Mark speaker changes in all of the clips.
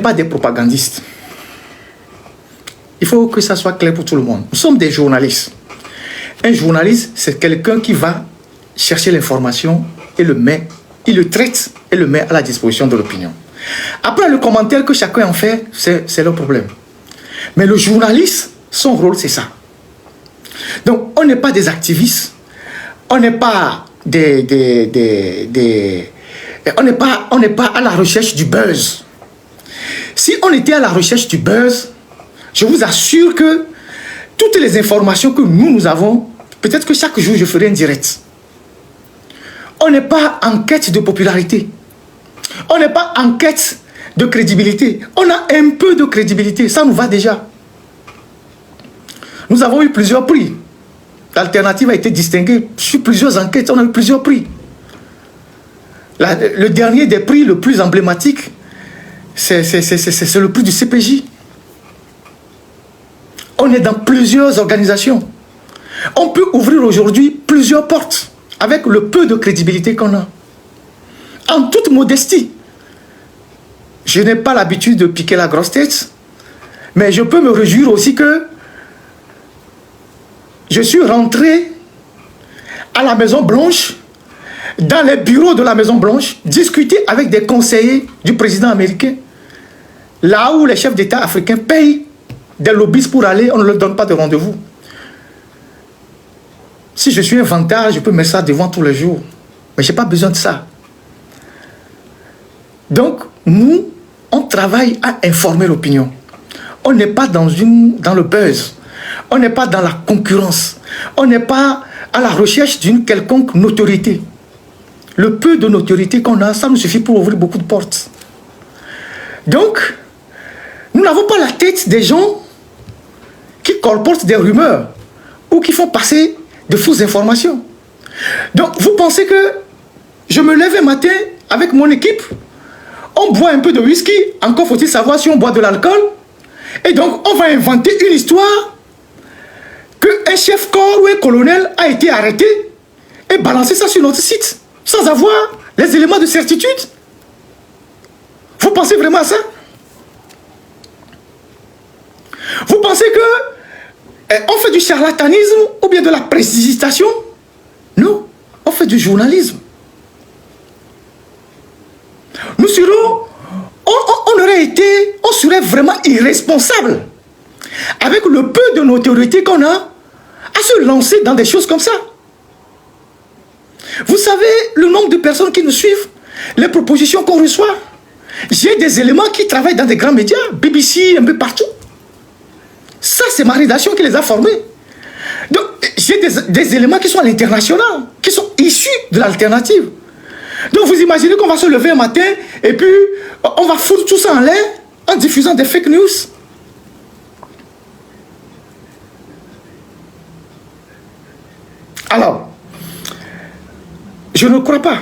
Speaker 1: pas des propagandistes. Il faut que ça soit clair pour tout le monde. Nous sommes des journalistes. Un journaliste, c'est quelqu'un qui va chercher l'information et il le traite et le met à la disposition de l'opinion. Après, le commentaire que chacun en fait, c'est le problème. Mais le journaliste, son rôle, c'est ça. Donc, on n'est pas des activistes, on n'est pas on n'est pas à la recherche du buzz. Si on était à la recherche du buzz, je vous assure que toutes les informations que nous avons, peut-être que chaque jour je ferai un direct. On n'est pas en quête de popularité. On n'est pas en quête de crédibilité. On a un peu de crédibilité, ça nous va déjà. Nous avons eu plusieurs prix. L'alternative a été distinguée sur plusieurs enquêtes, on a eu plusieurs prix. Le dernier des prix, le plus emblématique, c'est le prix du CPJ. On est dans plusieurs organisations. On peut ouvrir aujourd'hui plusieurs portes avec le peu de crédibilité qu'on a. En toute modestie. Je n'ai pas l'habitude de piquer la grosse tête, mais je peux me réjouir aussi que je suis rentré à la Maison Blanche, dans les bureaux de la Maison Blanche, discuter avec des conseillers du président américain, là où les chefs d'État africains payent des lobbyistes pour aller, on ne leur donne pas de rendez-vous. Si je suis un vantard, je peux mettre ça devant tous les jours. Mais je n'ai pas besoin de ça. Donc, nous, on travaille à informer l'opinion. On n'est pas dans le buzz. On n'est pas dans la concurrence. On n'est pas à la recherche d'une quelconque notoriété. Le peu de notoriété qu'on a, ça nous suffit pour ouvrir beaucoup de portes. Donc, nous n'avons pas la tête des gens qui colportent des rumeurs ou qui font passer de fausses informations. Donc, vous pensez que je me lève un matin avec mon équipe, on boit un peu de whisky, encore faut-il savoir si on boit de l'alcool, et donc on va inventer une histoire qu'un chef-corps ou un colonel a été arrêté et balancer ça sur notre site, sans avoir les éléments de certitude. Vous pensez vraiment à ça? Vous pensez que on fait du charlatanisme ou bien de la précipitation? Non, on fait du journalisme. Nous serons, on serait vraiment irresponsable avec le peu de notoriété qu'on a à se lancer dans des choses comme ça. Vous savez le nombre de personnes qui nous suivent, les propositions qu'on reçoit. J'ai des éléments qui travaillent dans des grands médias, BBC, un peu partout. Ça, c'est ma rédaction qui les a formés. Donc, j'ai des éléments qui sont à l'international, qui sont issus de l'alternative. Donc, vous imaginez qu'on va se lever un matin et puis on va foutre tout ça en l'air en diffusant des fake news. Alors, je ne crois pas.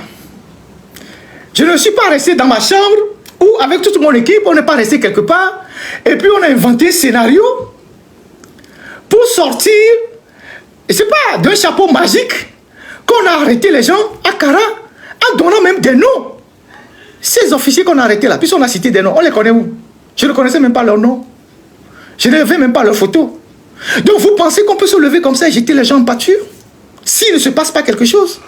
Speaker 1: Je ne suis pas resté dans ma chambre ou avec toute mon équipe, on n'est pas resté quelque part et puis on a inventé un scénario pour sortir, je ne sais pas, d'un chapeau magique qu'on a arrêté les gens à Kara en donnant même des noms. Ces officiers qu'on a arrêtés là, puisqu'on a cité des noms, on les connaît où? Je ne connaissais même pas leurs noms. Je n'avais même pas leurs photos. Donc vous pensez qu'on peut se lever comme ça et jeter les gens en pâture s'il ne se passe pas quelque chose?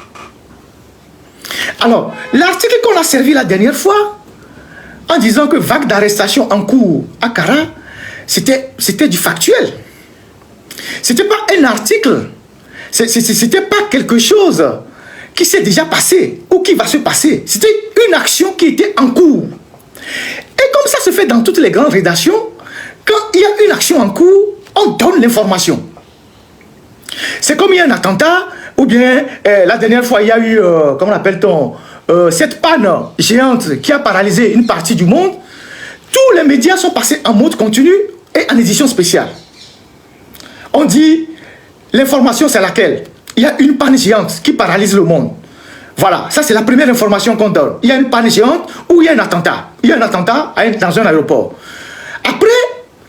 Speaker 1: Alors, l'article qu'on a servi la dernière fois, en disant que vague d'arrestation en cours à Kara, c'était du factuel. C'était pas un article. C'était pas quelque chose qui s'est déjà passé ou qui va se passer. C'était une action qui était en cours. Et comme ça se fait dans toutes les grandes rédactions, quand il y a une action en cours, on donne l'information. C'est comme il y a un attentat, ou bien la dernière fois, il y a eu, comment l'appelle-t-on, cette panne géante qui a paralysé une partie du monde. Tous les médias sont passés en mode continu et en édition spéciale. On dit, l'information c'est laquelle? Il y a une panne géante qui paralyse le monde. Voilà, ça c'est la première information qu'on donne. Il y a une panne géante ou il y a un attentat. Il y a un attentat dans un aéroport. Après,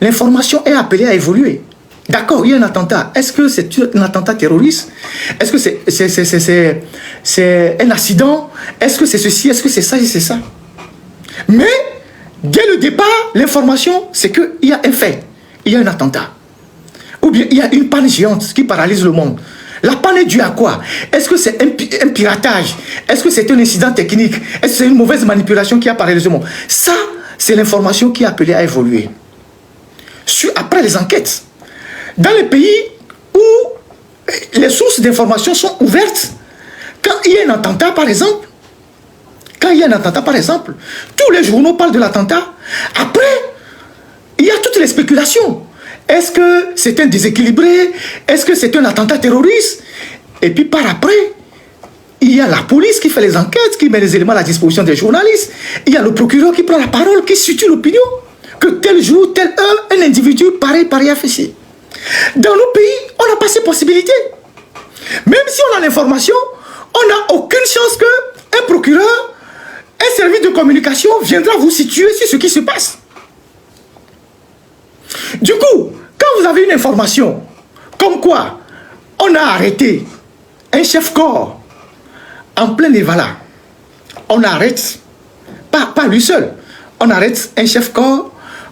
Speaker 1: l'information est appelée à évoluer. D'accord, il y a un attentat. Est-ce que c'est un attentat terroriste? Est-ce que c'est un accident? Est-ce que c'est ceci? Est-ce que c'est ça et c'est ça? Mais Dès le départ, l'information, c'est qu'il y a un fait, il y a un attentat. Ou bien il y a une panne géante qui paralyse le monde. La panne est due à quoi? Est-ce que c'est un piratage? Est-ce que c'est un incident technique? Est-ce que c'est une mauvaise manipulation qui a paralysé le monde? Ça, c'est l'information qui est appelée à évoluer. Après les enquêtes, dans les pays où les sources d'information sont ouvertes, quand il y a un attentat, par exemple, tous les journaux parlent de l'attentat. Après, il y a toutes les spéculations. Est-ce que c'est un déséquilibré? Est-ce que c'est un attentat terroriste? Et puis par après, il y a la police qui fait les enquêtes, qui met les éléments à la disposition des journalistes. Il y a le procureur qui prend la parole, qui situe l'opinion. Que tel jour, telle heure, un individu pareil a fait ci. Dans nos pays, on n'a pas ces possibilités. Même si on a l'information, on n'a aucune chance qu'un procureur, un service de communication viendra vous situer sur ce qui se passe. Du coup, quand vous avez une information, comme quoi on a arrêté un chef-corps en plein Nevala, on arrête, pas lui seul, on arrête un chef-corps,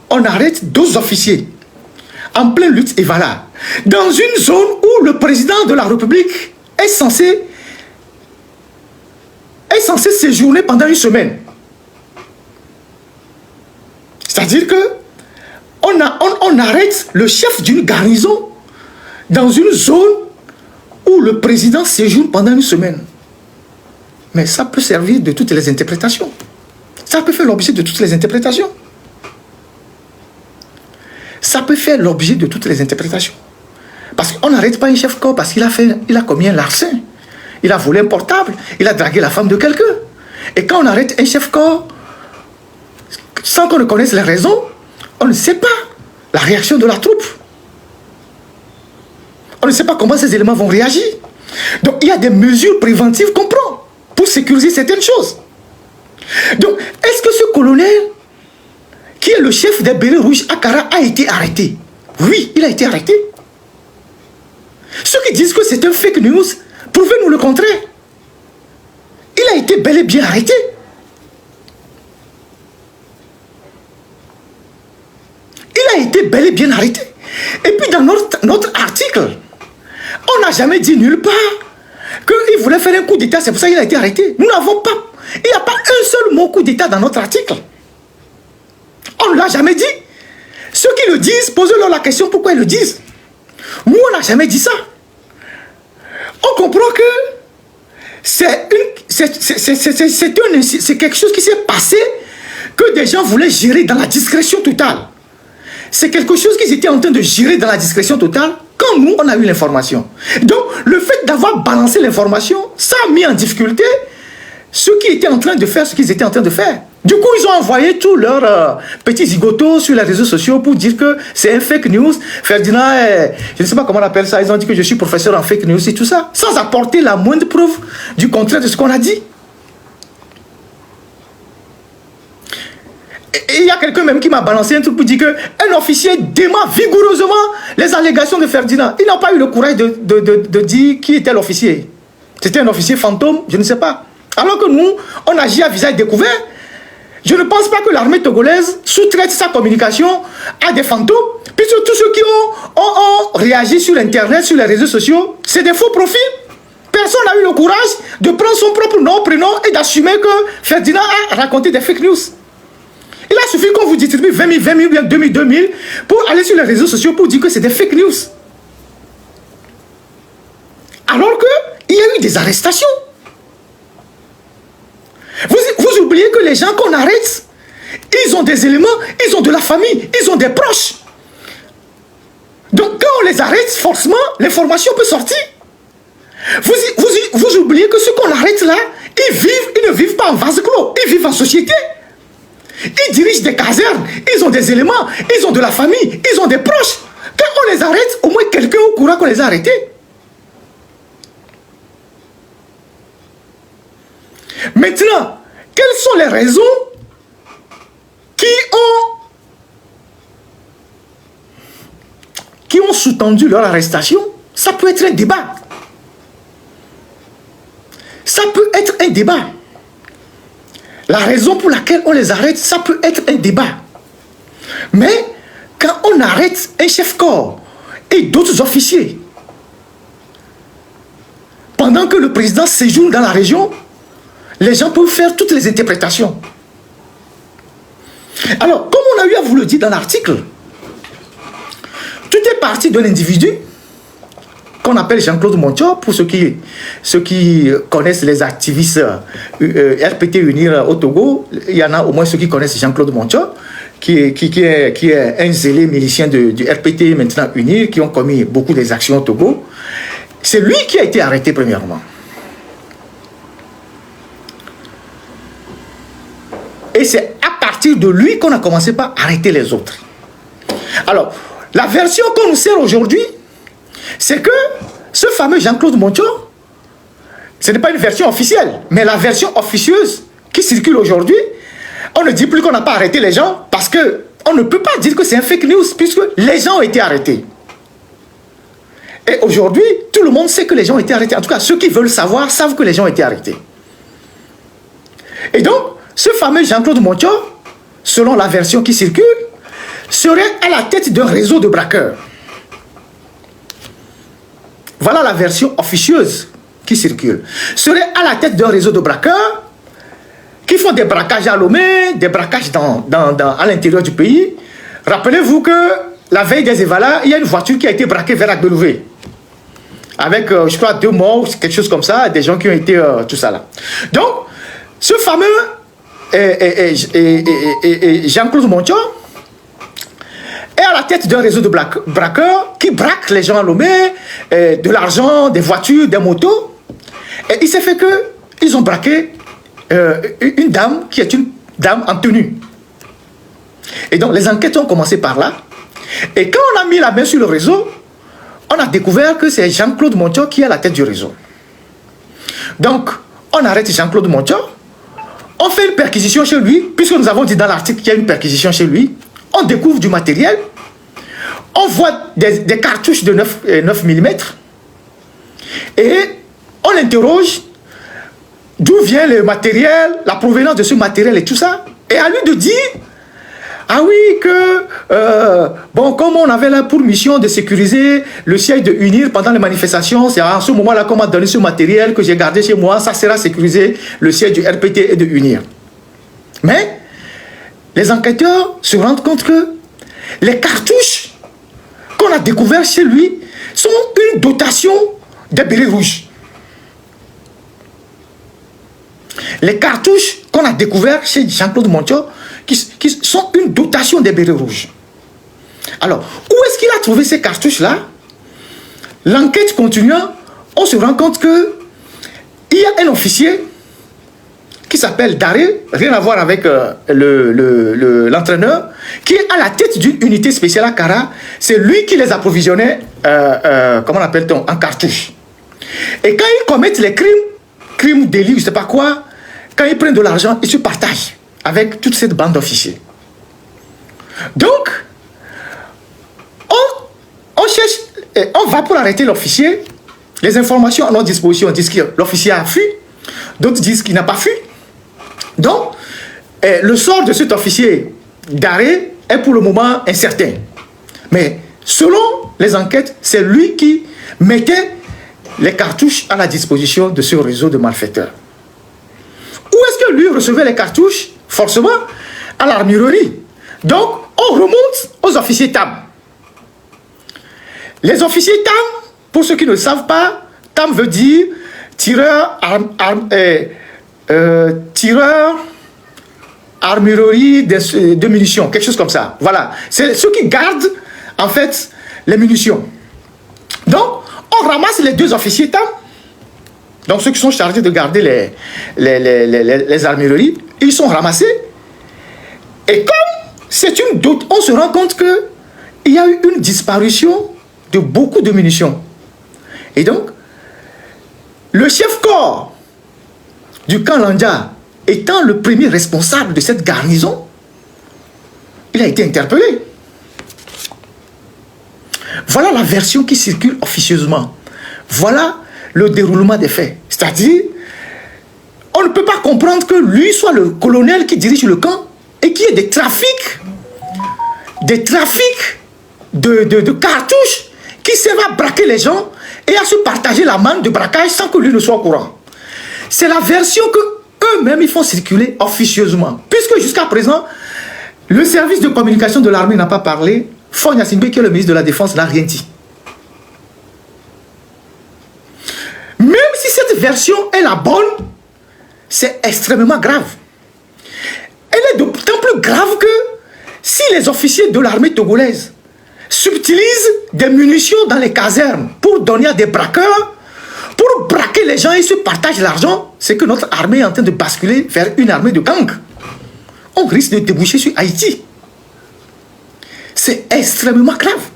Speaker 1: on arrête 12 officiers en pleine lutte Evala, dans une zone où le président de la République est censé séjourner pendant une semaine. C'est-à-dire que on arrête le chef d'une garnison dans une zone où le président séjourne pendant une semaine. Mais ça peut servir de toutes les interprétations. Ça peut faire l'objet de toutes les interprétations. Ça peut faire l'objet de toutes les interprétations. Parce qu'on n'arrête pas un chef-corps parce qu'il a commis un larcin. Il a volé un portable, il a dragué la femme de quelqu'un. Et quand on arrête un chef-corps, sans qu'on ne connaisse les raisons, on ne sait pas la réaction de la troupe. On ne sait pas comment ces éléments vont réagir. Donc il y a des mesures préventives qu'on prend pour sécuriser certaines choses. Donc est-ce que ce colonel, qui est le chef des bérets rouges à Kara, a été arrêté? Oui, il a été arrêté. Ceux qui disent que c'est un fake news, prouvez-nous le contraire. Il a été bel et bien arrêté. Il a été bel et bien arrêté. Et puis dans notre article, on n'a jamais dit nulle part qu'il voulait faire un coup d'État, c'est pour ça qu'il a été arrêté. Nous n'avons pas, il n'y a pas un seul mot coup d'État dans notre article. On ne l'a jamais dit. Ceux qui le disent, posez-leur la question pourquoi ils le disent. Nous, on n'a jamais dit ça. On comprend que c'est quelque chose qui s'est passé, que des gens voulaient gérer dans la discrétion totale. C'est quelque chose qu'ils étaient en train de gérer dans la discrétion totale quand nous, on a eu l'information. Donc, le fait d'avoir balancé l'information, ça a mis en difficulté ceux qui étaient en train de faire ce qu'ils étaient en train de faire. Du coup, ils ont envoyé tous leurs petits zigotos sur les réseaux sociaux pour dire que c'est un fake news. Ferdinand, je ne sais pas comment on appelle ça, ils ont dit que je suis professeur en fake news et tout ça, sans apporter la moindre preuve du contraire de ce qu'on a dit. Et il y a quelqu'un même qui m'a balancé un truc pour dire qu'un officier dément vigoureusement les allégations de Ferdinand. Il n'a pas eu le courage de dire qui était l'officier. C'était un officier fantôme, je ne sais pas. Alors que nous, on agit à visage découvert. Je ne pense pas que l'armée togolaise sous-traite sa communication à des fantômes. Puisque tous ceux qui ont réagi sur Internet, sur les réseaux sociaux, c'est des faux profils. Personne n'a eu le courage de prendre son propre nom, prénom et d'assumer que Ferdinand a raconté des fake news. Il a suffi qu'on vous distribue 20 000, ou bien 2000, 2000 pour aller sur les réseaux sociaux pour dire que c'est des fake news. Alors qu'il y a eu des arrestations. Vous oubliez que les gens qu'on arrête, ils ont des éléments, ils ont de la famille, ils ont des proches. Donc quand on les arrête, forcément, l'information peut sortir. Vous oubliez que ceux qu'on arrête là, ils ne vivent pas en vase clos, ils vivent en société. Ils dirigent des casernes, ils ont des éléments, ils ont de la famille, ils ont des proches. Quand on les arrête, au moins quelqu'un est au courant qu'on les a arrêtés. Maintenant, quelles sont les raisons qui ont sous-tendu leur arrestation? Ça peut être un débat. Ça peut être un débat. La raison pour laquelle on les arrête, ça peut être un débat. Mais quand on arrête un chef-corps et d'autres officiers, pendant que le président séjourne dans la région, les gens peuvent faire toutes les interprétations. Alors, comme on a eu à vous le dire dans l'article, tout est parti d'un individu qu'on appelle Jean-Claude Moncho. Pour ceux qui connaissent les activistes RPT Unir au Togo, il y en a au moins ceux qui connaissent Jean-Claude Moncho, qui est un zélé milicien du RPT maintenant Unir, qui ont commis beaucoup des actions au Togo. C'est lui qui a été arrêté premièrement. Et c'est à partir de lui qu'on a commencé par arrêter les autres. Alors, la version qu'on nous sert aujourd'hui, c'est que ce fameux Jean-Claude Moncho, ce n'est pas une version officielle, mais la version officieuse qui circule aujourd'hui, on ne dit plus qu'on n'a pas arrêté les gens parce qu'on ne peut pas dire que c'est un fake news puisque les gens ont été arrêtés. Et aujourd'hui, tout le monde sait que les gens ont été arrêtés. En tout cas, ceux qui veulent savoir savent que les gens ont été arrêtés. Et donc, ce fameux Jean-Claude Moncho, selon la version qui circule, serait à la tête d'un réseau de braqueurs. Voilà la version officieuse qui circule. Serait à la tête d'un réseau de braqueurs qui font des braquages à Lomé, des braquages à l'intérieur du pays. Rappelez-vous que la veille des Evala, il y a une voiture qui a été braquée vers Agbelouvé. Avec, je crois, 2 morts, quelque chose comme ça, des gens qui ont été, tout ça là. Donc, ce fameux Jean-Claude Moncho est à la tête d'un réseau de braqueurs qui braquent les gens à Lomé, de l'argent, des voitures, des motos. Et il s'est fait qu'ils ont braqué une dame qui est une dame en tenue. Et donc les enquêtes ont commencé par là. Et quand on a mis la main sur le réseau, on a découvert que c'est Jean-Claude Moncho qui est à la tête du réseau. Donc, on arrête Jean-Claude Moncho, on fait une perquisition chez lui, puisque nous avons dit dans l'article qu'il y a une perquisition chez lui, on découvre du matériel, on voit des cartouches de 9 mm, et on l'interroge d'où vient le matériel, la provenance de ce matériel et tout ça, et à lui de dire, ah oui, bon, comme on avait là pour mission de sécuriser le siège de Unir pendant les manifestations, c'est à ce moment-là qu'on m'a donné ce matériel que j'ai gardé chez moi, ça sera sécurisé le siège du RPT et de Unir. Mais, les enquêteurs se rendent compte que les cartouches qu'on a découvertes chez lui sont une dotation des bérets rouges. Les cartouches qu'on a découvertes chez Jean-Claude Moncho qui sont une dotation des bérets rouges. Alors, où est-ce qu'il a trouvé ces cartouches-là? L'enquête continuant, on se rend compte que il y a un officier qui s'appelle Daré, rien à voir avec l'entraîneur, qui est à la tête d'une unité spéciale à Kara. C'est lui qui les approvisionnait, comment l'appelle-t-on, en cartouches. Et quand ils commettent les crimes, délits, je ne sais pas quoi, quand ils prennent de l'argent, ils se partagent avec toute cette bande d'officiers. Donc, on cherche, on va pour arrêter l'officier. Les informations à notre disposition disent que l'officier a fui, d'autres disent qu'il n'a pas fui. Donc, le sort de cet officier d'arrêt est pour le moment incertain. Mais selon les enquêtes, c'est lui qui mettait les cartouches à la disposition de ce réseau de malfaiteurs. Où est-ce que lui recevait les cartouches? Forcément, à l'armurerie. Donc, on remonte aux officiers TAM. Les officiers TAM, pour ceux qui ne le savent pas, TAM veut dire tireur, armurerie de munitions, quelque chose comme ça. Voilà, c'est ceux qui gardent en fait les munitions. Donc, on ramasse les 2 officiers TAM, donc ceux qui sont chargés de garder les armureries, ils sont ramassés. Et comme c'est une dot, on se rend compte qu'il y a eu une disparition de beaucoup de munitions. Et donc, le chef-corps du camp Lanja, étant le premier responsable de cette garnison, il a été interpellé. Voilà la version qui circule officieusement. Voilà le déroulement des faits. C'est-à-dire, on On ne peut pas comprendre que lui soit le colonel qui dirige le camp et qu'il y ait des trafics de cartouches qui servent à braquer les gens et à se partager la manne de braquage sans que lui ne soit au courant. C'est la version que eux-mêmes ils font circuler officieusement. Puisque jusqu'à présent, le service de communication de l'armée n'a pas parlé, Faure Gnassingbé, qui est le ministre de la Défense, n'a rien dit. Même si cette version est la bonne, c'est extrêmement grave. Elle est d'autant plus grave que si les officiers de l'armée togolaise subtilisent des munitions dans les casernes pour donner à des braqueurs, pour braquer les gens et se partagent l'argent, c'est que notre armée est en train de basculer vers une armée de gang. On risque de déboucher sur Haïti. C'est extrêmement grave.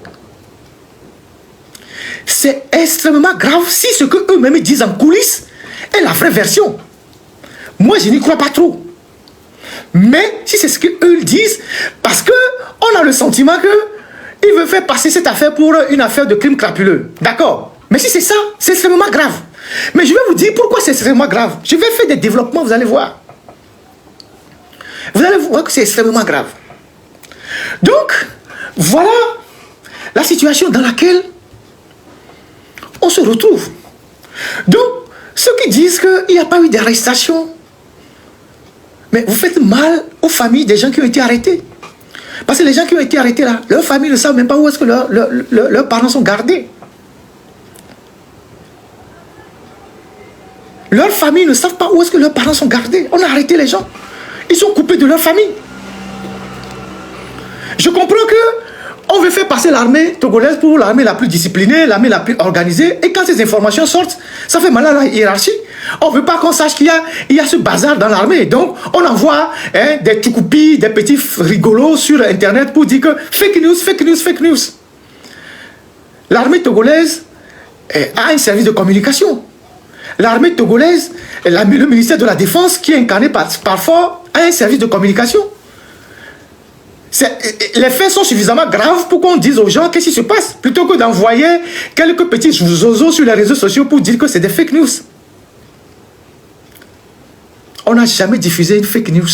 Speaker 1: C'est extrêmement grave si ce que eux-mêmes disent en coulisses est la vraie version. Moi, je n'y crois pas trop. Mais si c'est ce qu'eux disent, parce qu'on a le sentiment qu'ils veulent faire passer cette affaire pour une affaire de crime crapuleux. D'accord. Mais si c'est ça, c'est extrêmement grave. Mais je vais vous dire pourquoi c'est extrêmement grave. Je vais faire des développements, vous allez voir. Vous allez voir que c'est extrêmement grave. Donc, voilà la situation dans laquelle on se retrouve. Donc, ceux qui disent qu'il n'y a pas eu d'arrestation, mais vous faites mal aux familles des gens qui ont été arrêtés. Parce que les gens qui ont été arrêtés là, leurs familles ne savent même pas où est-ce que leurs parents sont gardés. Leurs familles ne savent pas où est-ce que leurs parents sont gardés. On a arrêté les gens. Ils sont coupés de leur famille. Je comprends que on veut faire passer l'armée togolaise pour l'armée la plus disciplinée, l'armée la plus organisée. Et quand ces informations sortent, ça fait mal à la hiérarchie. On ne veut pas qu'on sache qu'il y a ce bazar dans l'armée. Donc, on envoie des tchoukoupis, des petits rigolos sur Internet pour dire que fake news, fake news, fake news. L'armée togolaise a un service de communication. L'armée togolaise, le ministère de la Défense, qui est incarné par Faure, a un service de communication. Les faits sont suffisamment graves pour qu'on dise aux gens qu'est-ce qui se passe, plutôt que d'envoyer quelques petits zozos sur les réseaux sociaux pour dire que c'est des fake news. On n'a jamais diffusé une fake news.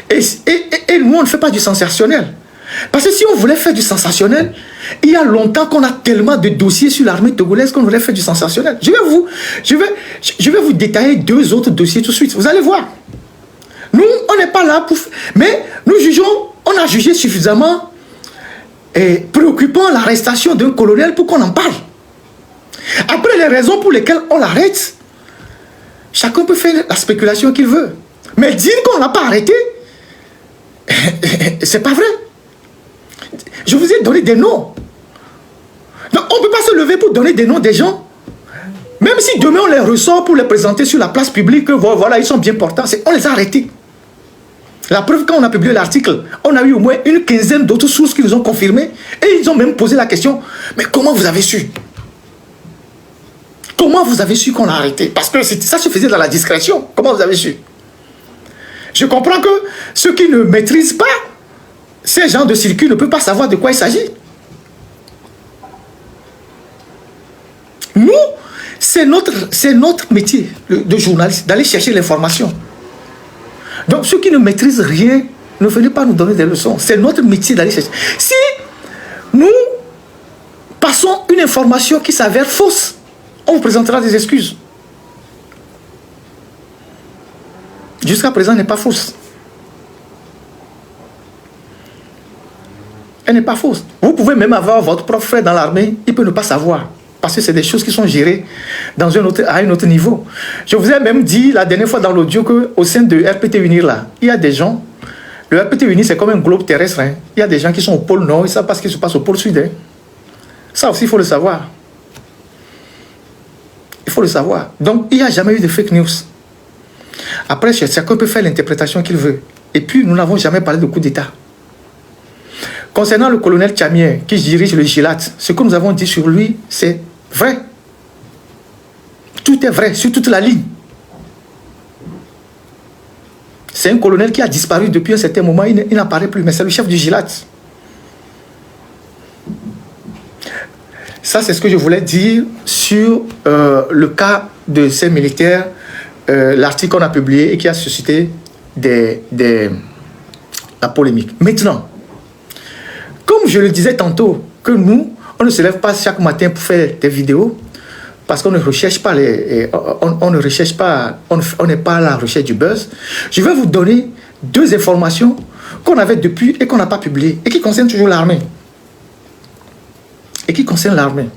Speaker 1: Et nous, on ne fait pas du sensationnel. Parce que si on voulait faire du sensationnel, il y a longtemps qu'on a tellement de dossiers sur l'armée togolaise qu'on voulait faire du sensationnel. Je vais vous détailler 2 autres dossiers tout de suite. Vous allez voir. Nous, on n'est pas là pour... Mais nous jugeons, on a jugé suffisamment préoccupant l'arrestation d'un colonel pour qu'on en parle. Après, les raisons pour lesquelles on l'arrête, chacun peut faire la spéculation qu'il veut. Mais dire qu'on ne l'a pas arrêté, c'est pas vrai. Je vous ai donné des noms. Donc, on ne peut pas se lever pour donner des noms des gens. Même si demain on les ressort pour les présenter sur la place publique, voilà, ils sont bien portants, on les a arrêtés. La preuve, quand on a publié l'article, on a eu au moins une quinzaine d'autres sources qui nous ont confirmé et ils ont même posé la question, mais comment vous avez su? Comment vous avez su qu'on l'a arrêté? Parce que ça se faisait dans la discrétion. Comment vous avez su? Je comprends que ceux qui ne maîtrisent pas ces gens de circuit ne peuvent pas savoir de quoi il s'agit. Nous, c'est notre métier de journaliste, d'aller chercher l'information. Donc ceux qui ne maîtrisent rien, ne venez pas nous donner des leçons. C'est notre métier d'aller chercher. Si nous passons une information qui s'avère fausse, on vous présentera des excuses. Jusqu'à présent, elle n'est pas fausse. Elle n'est pas fausse. Vous pouvez même avoir votre propre frère dans l'armée, il peut ne pas savoir. Parce que c'est des choses qui sont gérées à un autre niveau. Je vous ai même dit la dernière fois dans l'audio qu'au sein de RPT Unir, là, il y a des gens. Le RPT Unir, c'est comme un globe terrestre. Hein. Il y a des gens qui sont au pôle Nord, ils ne savent pas ce qui se passe au pôle Sud. Hein. Ça aussi, il faut le savoir. Il faut le savoir. Donc, il n'y a jamais eu de fake news. Après, chacun peut faire l'interprétation qu'il veut. Et puis, nous n'avons jamais parlé de coup d'État. Concernant le colonel Tchamier, qui dirige le GILAT, ce que nous avons dit sur lui, c'est vrai. Tout est vrai, sur toute la ligne. C'est un colonel qui a disparu depuis un certain moment, il n'apparaît plus, mais c'est le chef du GILAT. Ça, c'est ce que je voulais dire sur le cas de ces militaires, l'article qu'on a publié et qui a suscité la polémique. Maintenant, comme je le disais tantôt, que nous, on ne se lève pas chaque matin pour faire des vidéos, parce qu'on ne recherche pas on ne recherche pas, on n'est pas à la recherche du buzz. Je vais vous donner 2 informations qu'on avait depuis et qu'on n'a pas publiées et qui concernent toujours l'armée. Et qui concernent l'armée.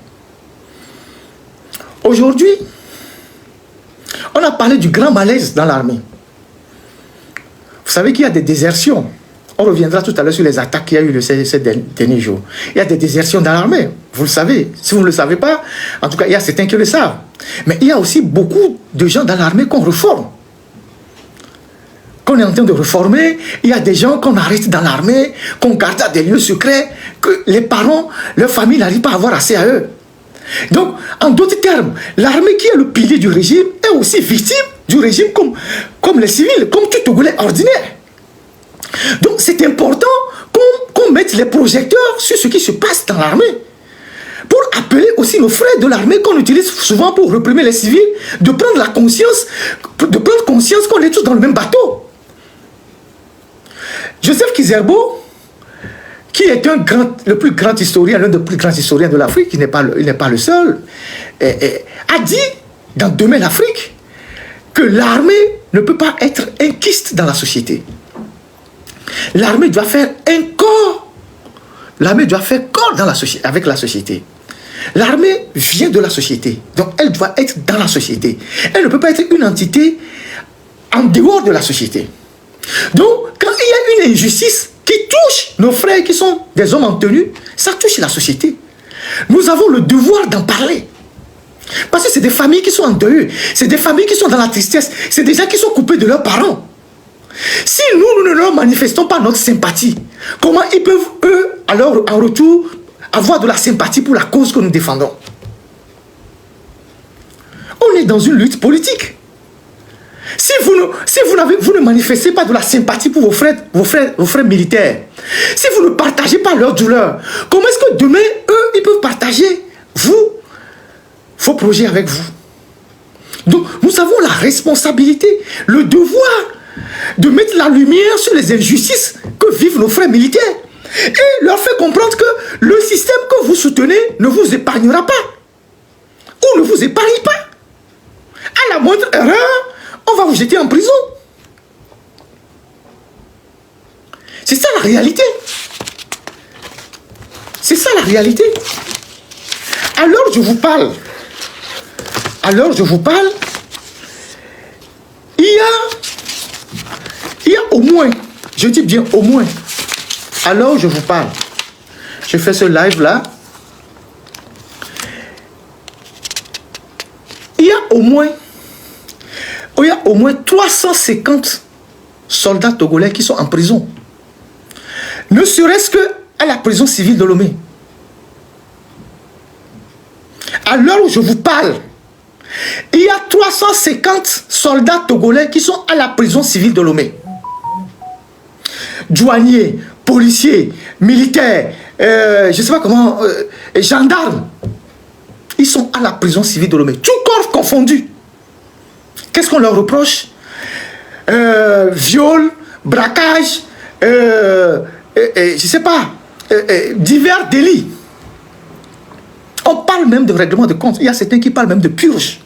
Speaker 1: Aujourd'hui, on a parlé du grand malaise dans l'armée. Vous savez qu'il y a des désertions. On reviendra tout à l'heure sur les attaques qu'il y a eu ces derniers jours. Il y a des désertions dans l'armée. Vous le savez. Si vous ne le savez pas, en tout cas, il y a certains qui le savent. Mais il y a aussi beaucoup de gens dans l'armée qu'on reforme. Qu'on est en train de reformer. Il y a des gens qu'on arrête dans l'armée, qu'on garde à des lieux secrets, que les parents, leur famille n'arrivent pas à avoir accès à eux. Donc, en d'autres termes, l'armée qui est le pilier du régime est aussi victime du régime comme les civils, comme tout Togolais ordinaire. Donc, c'est important qu'on mette les projecteurs sur ce qui se passe dans l'armée. Pour appeler aussi nos frères de l'armée qu'on utilise souvent pour réprimer les civils, de prendre conscience qu'on est tous dans le même bateau. Joseph Kizerbo, qui est le plus grand historien, l'un des plus grands historiens de l'Afrique, il n'est pas le seul, a dit dans Demain l'Afrique que l'armée ne peut pas être un kyste dans la société. L'armée doit faire un corps. L'armée doit faire corps avec la société. L'armée vient de la société. Donc elle doit être dans la société. Elle ne peut pas être une entité en dehors de la société. Donc quand il y a une injustice qui touche nos frères qui sont des hommes en tenue, ça touche la société. Nous avons le devoir d'en parler. Parce que c'est des familles qui sont en deuil. C'est des familles qui sont dans la tristesse. C'est des gens qui sont coupés de leurs parents. Si nous ne leur manifestons pas notre sympathie, comment ils peuvent, eux, alors en retour, avoir de la sympathie pour la cause que nous défendons? On est dans une lutte politique. Si vous ne manifestez pas de la sympathie pour vos frères militaires, si vous ne partagez pas leur douleur, comment est-ce que demain, eux, ils peuvent partager vos projets avec vous? Donc, nous avons la responsabilité, le devoir de mettre la lumière sur les injustices que vivent nos frères militaires et leur faire comprendre que le système que vous soutenez ne vous épargnera pas ou ne vous épargne pas. À la moindre erreur, on va vous jeter en prison. C'est ça la réalité. C'est ça la réalité. Alors je vous parle, il y a au moins, je dis bien au moins, alors je vous parle, je fais ce live là, il y a au moins 350 soldats togolais qui sont en prison, ne serait-ce que à la prison civile de Lomé. À l'heure où je vous parle, il y a 350 soldats togolais qui sont à la prison civile de Lomé. Douaniers, policiers, militaires, je ne sais pas comment, gendarmes. Ils sont à la prison civile de Lomé. Tout corps confondu. Qu'est-ce qu'on leur reproche? Viol, braquage, je ne sais pas, divers délits. On parle même de règlement de compte. Il y a certains qui parlent même de purge.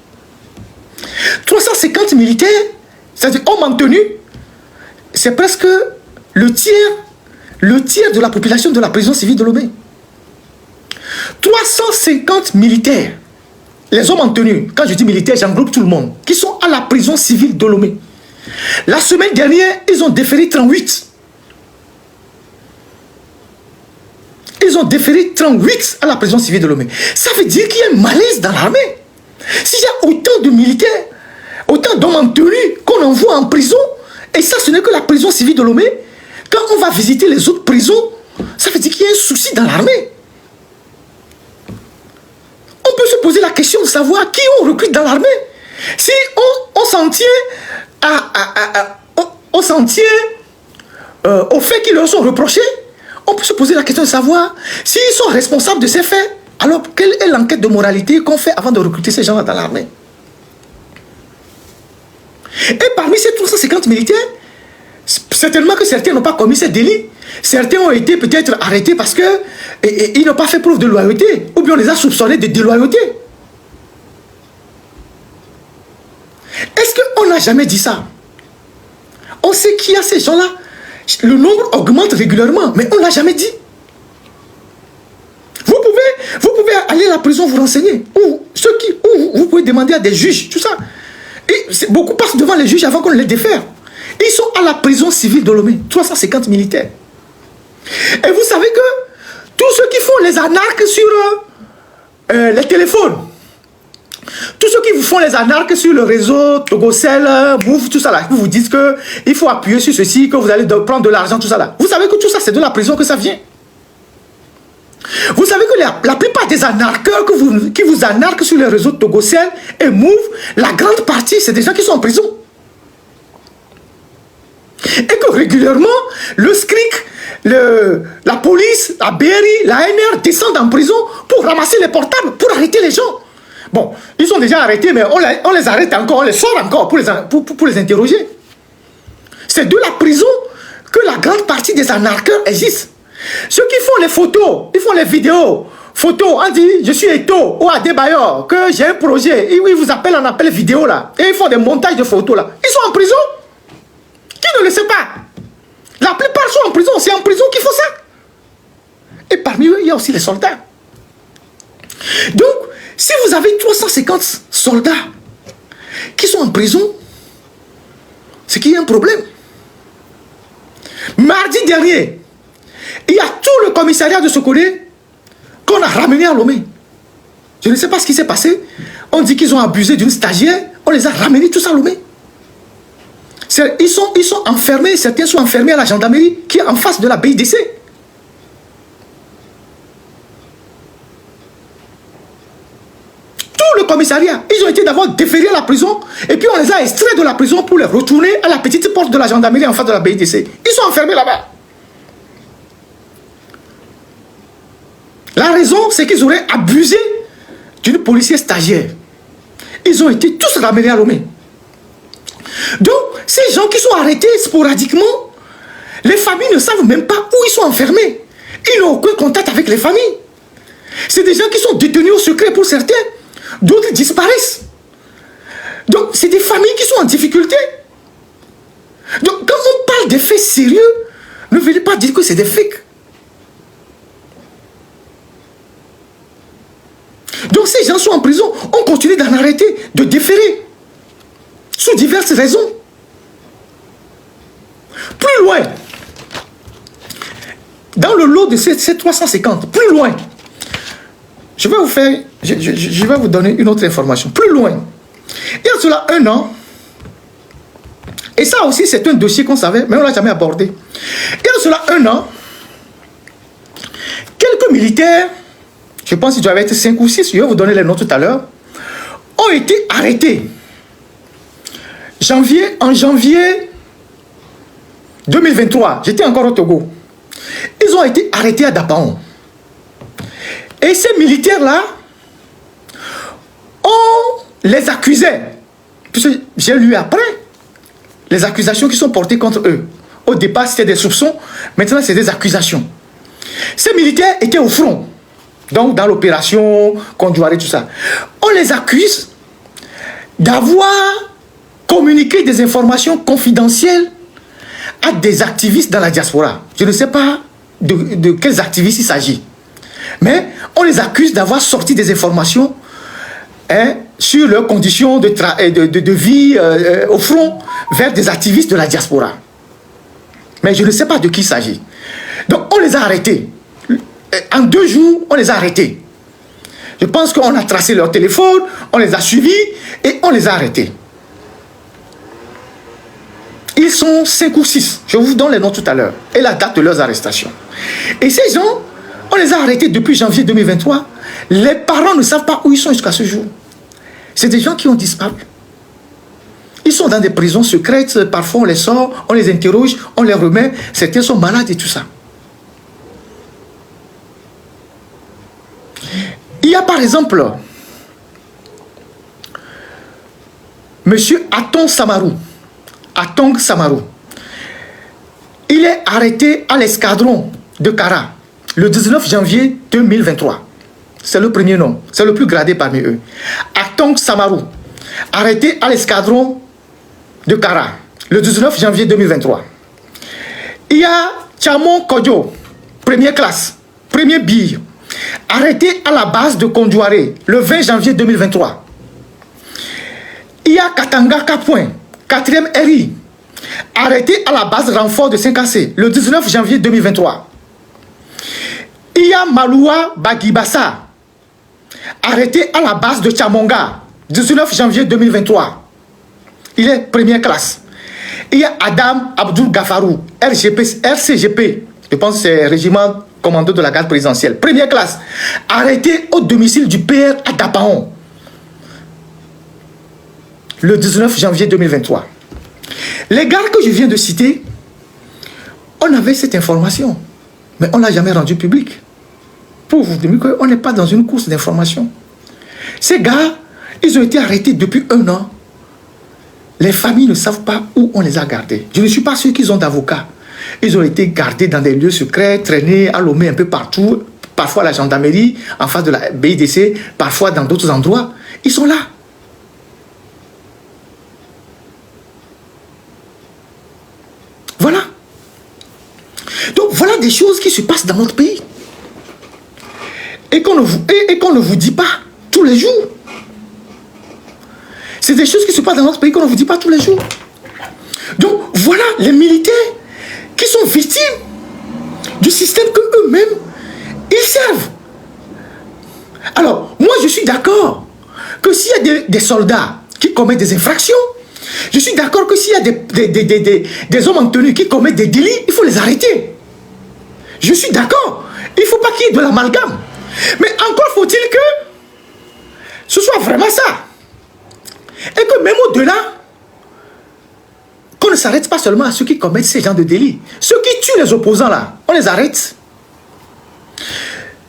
Speaker 1: 350 militaires, c'est-à-dire hommes en tenue, c'est presque le tiers de la population de la prison civile de Lomé. 350 militaires, les hommes en tenue, quand je dis militaires, j'englobe tout le monde, qui sont à la prison civile de Lomé. La semaine dernière, ils ont déféré 38. Ils ont déféré 38 à la prison civile de Lomé. Ça veut dire qu'il y a un malaise dans l'armée. S'il y a autant de militaires, autant d'hommes en tenue qu'on envoie en prison, et ça ce n'est que la prison civile de Lomé, quand on va visiter les autres prisons, ça veut dire qu'il y a un souci dans l'armée. On peut se poser la question de savoir qui on recrute dans l'armée. Si on s'en tient aux faits qui leur sont reprochés, on peut se poser la question de savoir s'ils sont responsables de ces faits Alors, quelle est l'enquête de moralité qu'on fait avant de recruter ces gens-là dans l'armée? Et parmi ces 350 militaires, certainement que certains n'ont pas commis ces délits. Certains ont été peut-être arrêtés parce qu'ils n'ont pas fait preuve de loyauté, ou bien on les a soupçonnés de déloyauté. Est-ce qu'on n'a jamais dit ça? On sait qu'il y a ces gens-là. Le nombre augmente régulièrement, mais on ne l'a jamais dit. Vous pouvez aller à la prison vous renseigner. Ou vous pouvez demander à des juges, tout ça. Et beaucoup passent devant les juges avant qu'on les défère. Ils sont à la prison civile de Lomé, 350 militaires. Et vous savez que tous ceux qui font les anarques sur les téléphones, tous ceux qui vous font les anarques sur le réseau, Togocel, Move, tout ça là, qui vous disent qu'il faut appuyer sur ceci, que vous allez prendre de l'argent, tout ça là. Vous savez que tout ça, c'est de la prison que ça vient. Vous savez que la plupart des anarqueurs qui vous anarquent sur les réseaux Togocel et Move, la grande partie, c'est des gens qui sont en prison. Et que régulièrement, le SCRIC, la police, la BRI, la NR descendent en prison pour ramasser les portables, pour arrêter les gens. Bon, ils sont déjà arrêtés, mais on les arrête encore, on les sort encore pour les interroger. C'est de la prison que la grande partie des anarqueurs existent. Ceux qui font les photos, ils font les vidéos, photos, on dit je suis Eto ou Adebayor, que j'ai un projet, ils vous appellent en appel vidéo là, et ils font des montages de photos là. Ils sont en prison. Qui ne le sait pas? La plupart sont en prison, c'est en prison qu'il faut ça. Et parmi eux, il y a aussi les soldats. Donc, si vous avez 350 soldats qui sont en prison, c'est qu'il y a un problème. Mardi dernier, il y a tout le commissariat de Sokolé qu'on a ramené à Lomé. Je ne sais pas ce qui s'est passé. On dit qu'ils ont abusé d'une stagiaire, on les a ramenés tous à Lomé. Ils sont enfermés, certains sont enfermés à la gendarmerie qui est en face de la BIDC. Tout le commissariat, ils ont été d'abord déférés à la prison et puis on les a extraits de la prison pour les retourner à la petite porte de la gendarmerie en face de la BIDC. Ils sont enfermés là-bas. La raison, c'est qu'ils auraient abusé d'une policière stagiaire. Ils ont été tous ramenés à Lomé. Donc, ces gens qui sont arrêtés sporadiquement, les familles ne savent même pas où ils sont enfermés. Ils n'ont aucun contact avec les familles. C'est des gens qui sont détenus au secret pour certains. D'autres disparaissent. Donc, c'est des familles qui sont en difficulté. Donc, quand on parle des faits sérieux, ne venez pas dire que c'est des fakes. Donc, ces gens sont en prison. On continue d'en arrêter, de déférer. Sous diverses raisons. Plus loin, dans le lot de ces 350, plus loin, je vais vous donner une autre information. Plus loin, il y a cela 1 an, et ça aussi c'est un dossier qu'on savait, mais on ne l'a jamais abordé. Il y a cela 1 an, quelques militaires, je pense qu'il doit être 5 ou 6, je vais vous donner les noms tout à l'heure, ont été arrêtés. En janvier 2023, j'étais encore au Togo. Ils ont été arrêtés à Dapaon. Et ces militaires-là, on les accusait. Puisque j'ai lu après les accusations qui sont portées contre eux. Au départ, c'était des soupçons. Maintenant, c'est des accusations. Ces militaires étaient au front. Donc, dans l'opération, Kondouaré, tout ça. On les accuse d'avoir communiquer des informations confidentielles à des activistes dans la diaspora. Je ne sais pas de quels activistes il s'agit. Mais on les accuse d'avoir sorti des informations sur leurs conditions de vie au front vers des activistes de la diaspora. Mais je ne sais pas de qui il s'agit. Donc on les a arrêtés. En 2 jours, on les a arrêtés. Je pense qu'on a tracé leur téléphone, on les a suivis et on les a arrêtés. Ils sont 5 ou 6. Je vous donne les noms tout à l'heure. Et la date de leurs arrestations. Et ces gens, on les a arrêtés depuis janvier 2023. Les parents ne savent pas où ils sont jusqu'à ce jour. C'est des gens qui ont disparu. Ils sont dans des prisons secrètes. Parfois, on les sort, on les interroge, on les remet. Certains sont malades et tout ça. exemple, Monsieur Atong Samarou, il est arrêté à l'escadron de Kara le 19 janvier 2023. C'est le premier nom, c'est le plus gradé parmi eux. Atong Samarou, arrêté à l'escadron de Kara le 19 janvier 2023. Il y a Chamon Kodjo, première classe, premier bille, arrêté à la base de Kondouaré le 20 janvier 2023. Il y a Katanga Kapouin, 4e RI, arrêté à la base renfort de 5AC le 19 janvier 2023. Il y a Maloua Bagibassa, arrêté à la base de Chamonga, 19 janvier 2023. Il est première classe. Il y a Adam Abdul Gafarou, RCGP, je pense que c'est régiment commando de la garde présidentielle, première classe, arrêté au domicile du PR à Dapaon, le 19 janvier 2023. Les gars que je viens de citer, on avait cette information, mais on ne l'a jamais rendue publique. Pour vous dire qu'on n'est pas dans une course d'information. Ces gars, ils ont été arrêtés depuis 1 an. Les familles ne savent pas où on les a gardés. Je ne suis pas sûr qu'ils ont d'avocats. Ils ont été gardés dans des lieux secrets, traînés à Lomé un peu partout, parfois à la gendarmerie, en face de la BIDC, parfois dans d'autres endroits. Ils sont là. Voilà. Donc voilà des choses qui se passent dans notre pays. Et qu'on ne vous dit pas tous les jours. C'est des choses qui se passent dans notre pays qu'on ne vous dit pas tous les jours. Donc voilà les militaires qui sont victimes du système que eux-mêmes ils servent. Alors moi je suis d'accord que s'il y a des soldats qui commettent des infractions, je suis d'accord que s'il y a des hommes en tenue qui commettent des délits, il faut les arrêter. Je suis d'accord. Il ne faut pas qu'il y ait de l'amalgame. Mais encore faut-il que ce soit vraiment ça. Et que même au-delà, qu'on ne s'arrête pas seulement à ceux qui commettent ces genres de délits. Ceux qui tuent les opposants là, on les arrête.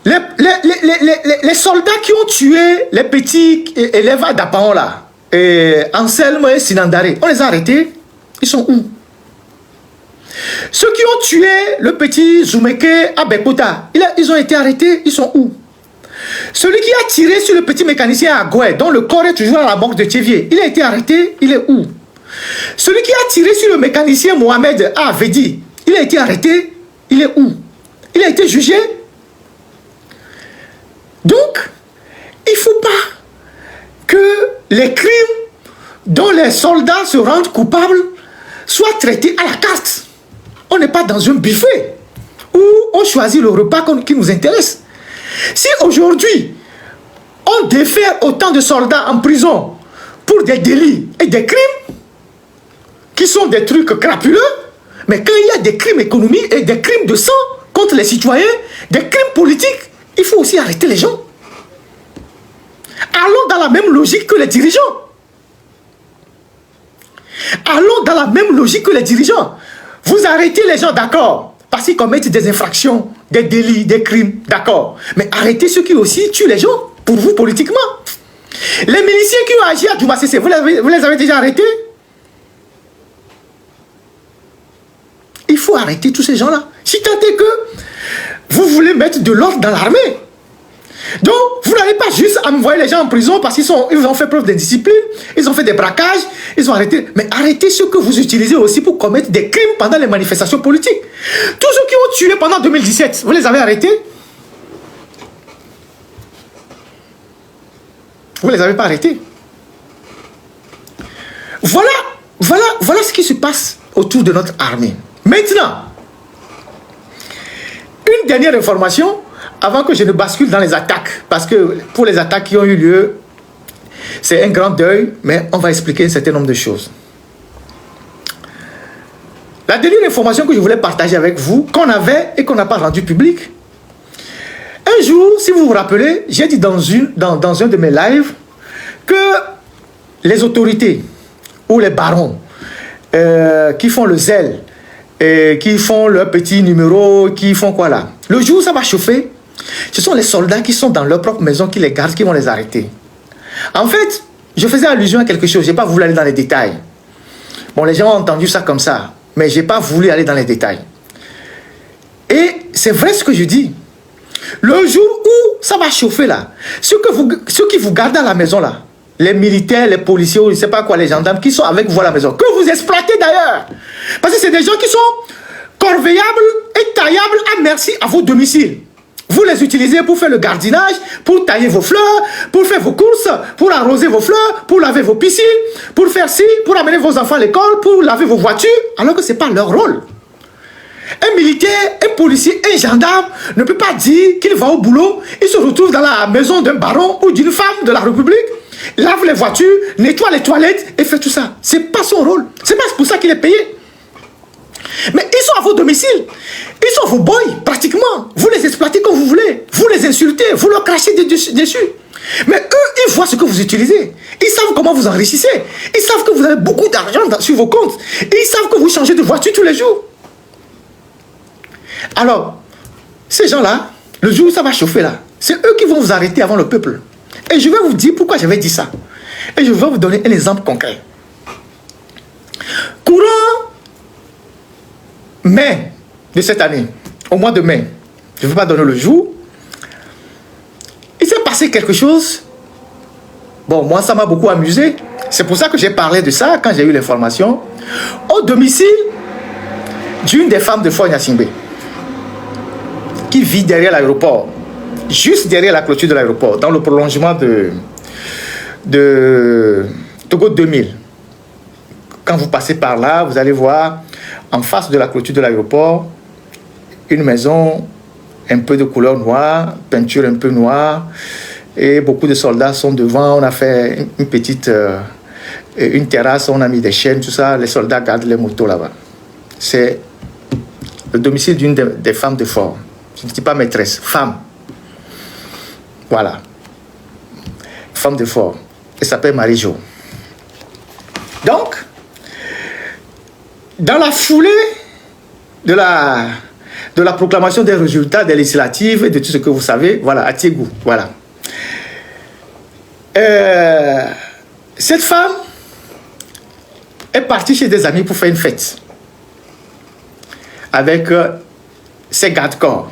Speaker 1: Les soldats qui ont tué les petits élèves à Dapaon là, Anselme et Sinandare, on les a arrêtés. Ils sont où? Ceux qui ont tué le petit Zoumeke à Bekota, ils ont été arrêtés. Ils sont où? Celui qui a tiré sur le petit mécanicien à Goué, dont le corps est toujours à la morgue de Thévier, il a été arrêté. Il est où? Celui qui a tiré sur le mécanicien Mohamed à Avedi, il a été arrêté. Il est où? Il a été jugé. Donc, il ne faut pas que les crimes dont les soldats se rendent coupables soient traités à la carte. On n'est pas dans un buffet où on choisit le repas qui nous intéresse. Si aujourd'hui, on défère autant de soldats en prison pour des délits et des crimes, qui sont des trucs crapuleux, mais quand il y a des crimes économiques et des crimes de sang contre les citoyens, des crimes politiques, il faut aussi arrêter les gens. Allons dans la même logique que les dirigeants. Allons dans la même logique que les dirigeants. Vous arrêtez les gens, d'accord, parce qu'ils commettent des infractions, des délits, des crimes, d'accord. Mais arrêtez ceux qui aussi tuent les gens, pour vous, politiquement. Les miliciens qui ont agi à Douma Sessé, vous les avez déjà arrêtés? Il faut arrêter tous ces gens-là. Si tant est que vous voulez mettre de l'ordre dans l'armée. Donc, vous n'allez pas juste envoyer les gens en prison parce qu'ils ont fait preuve d'indiscipline, ils ont fait des braquages, ils ont arrêté. Mais arrêtez ceux que vous utilisez aussi pour commettre des crimes pendant les manifestations politiques. Tous ceux qui ont tué pendant 2017, vous les avez arrêtés? Vous ne les avez pas arrêtés? Voilà ce qui se passe autour de notre armée. Maintenant, une dernière information avant que je ne bascule dans les attaques, parce que pour les attaques qui ont eu lieu, c'est un grand deuil, mais on va expliquer un certain nombre de choses. La dernière information que je voulais partager avec vous, qu'on avait et qu'on n'a pas rendu public, un jour, si vous vous rappelez, j'ai dit dans un de mes lives que les autorités ou les barons qui font le zèle, qui font leur petit numéro, qui font quoi là? Le jour où ça va chauffer, Ce sont les soldats qui sont dans leur propre maison, qui les gardent, qui vont les arrêter. En fait, je faisais allusion à quelque chose. Je n'ai pas voulu aller dans les détails. Bon, les gens ont entendu ça comme ça, mais je n'ai pas voulu aller dans les détails. Et c'est vrai ce que je dis. Le jour où ça va chauffer là, ceux qui vous gardent à la maison là, les militaires, les policiers, ou je ne sais pas quoi, les gendarmes qui sont avec vous à la maison, que vous exploitez d'ailleurs. Parce que c'est des gens qui sont corveillables et taillables à merci à vos domiciles. Vous les utilisez pour faire le jardinage, pour tailler vos fleurs, pour faire vos courses, pour arroser vos fleurs, pour laver vos piscines, pour faire ci, pour amener vos enfants à l'école, pour laver vos voitures, alors que ce n'est pas leur rôle. Un militaire, un policier, un gendarme ne peut pas dire qu'il va au boulot, il se retrouve dans la maison d'un baron ou d'une femme de la République, lave les voitures, nettoie les toilettes et fait tout ça. Ce n'est pas son rôle. C'est pas pour ça qu'il est payé. Mais ils sont à vos domiciles. Ils sont vos boys, pratiquement. Vous les exploitez comme vous voulez. Vous les insultez, vous leur crachez dessus. Mais eux, ils voient ce que vous utilisez. Ils savent comment vous enrichissez. Ils savent que vous avez beaucoup d'argent sur vos comptes. Et ils savent que vous changez de voiture tous les jours. Alors, ces gens-là, le jour où ça va chauffer là, c'est eux qui vont vous arrêter avant le peuple. Et je vais vous dire pourquoi j'avais dit ça. Et je vais vous donner un exemple concret. Courant mai de cette année, au mois de mai, je ne vais pas donner le jour, il s'est passé quelque chose. Bon, moi, ça m'a beaucoup amusé. C'est pour ça que j'ai parlé de ça quand j'ai eu l'information. Au domicile d'une des femmes de Fort Gnassingbé, qui vit derrière l'aéroport, juste derrière la clôture de l'aéroport, dans le prolongement de Togo 2000. Quand vous passez par là, vous allez voir en face de la clôture de l'aéroport une maison un peu de couleur noire, peinture un peu noire, et beaucoup de soldats sont devant. On a fait une petite une terrasse, on a mis des chaînes, tout ça. Les soldats gardent les motos là-bas. C'est le domicile d'une des femmes de Fort. Je ne dis pas maîtresse, femme. Voilà. Femme de Fort. Elle s'appelle Marie-Jo. Donc, dans la foulée de la proclamation des résultats des législatives et de tout ce que vous savez, voilà, à Tiégou, voilà. Cette femme est partie chez des amis pour faire une fête avec ses gardes-corps.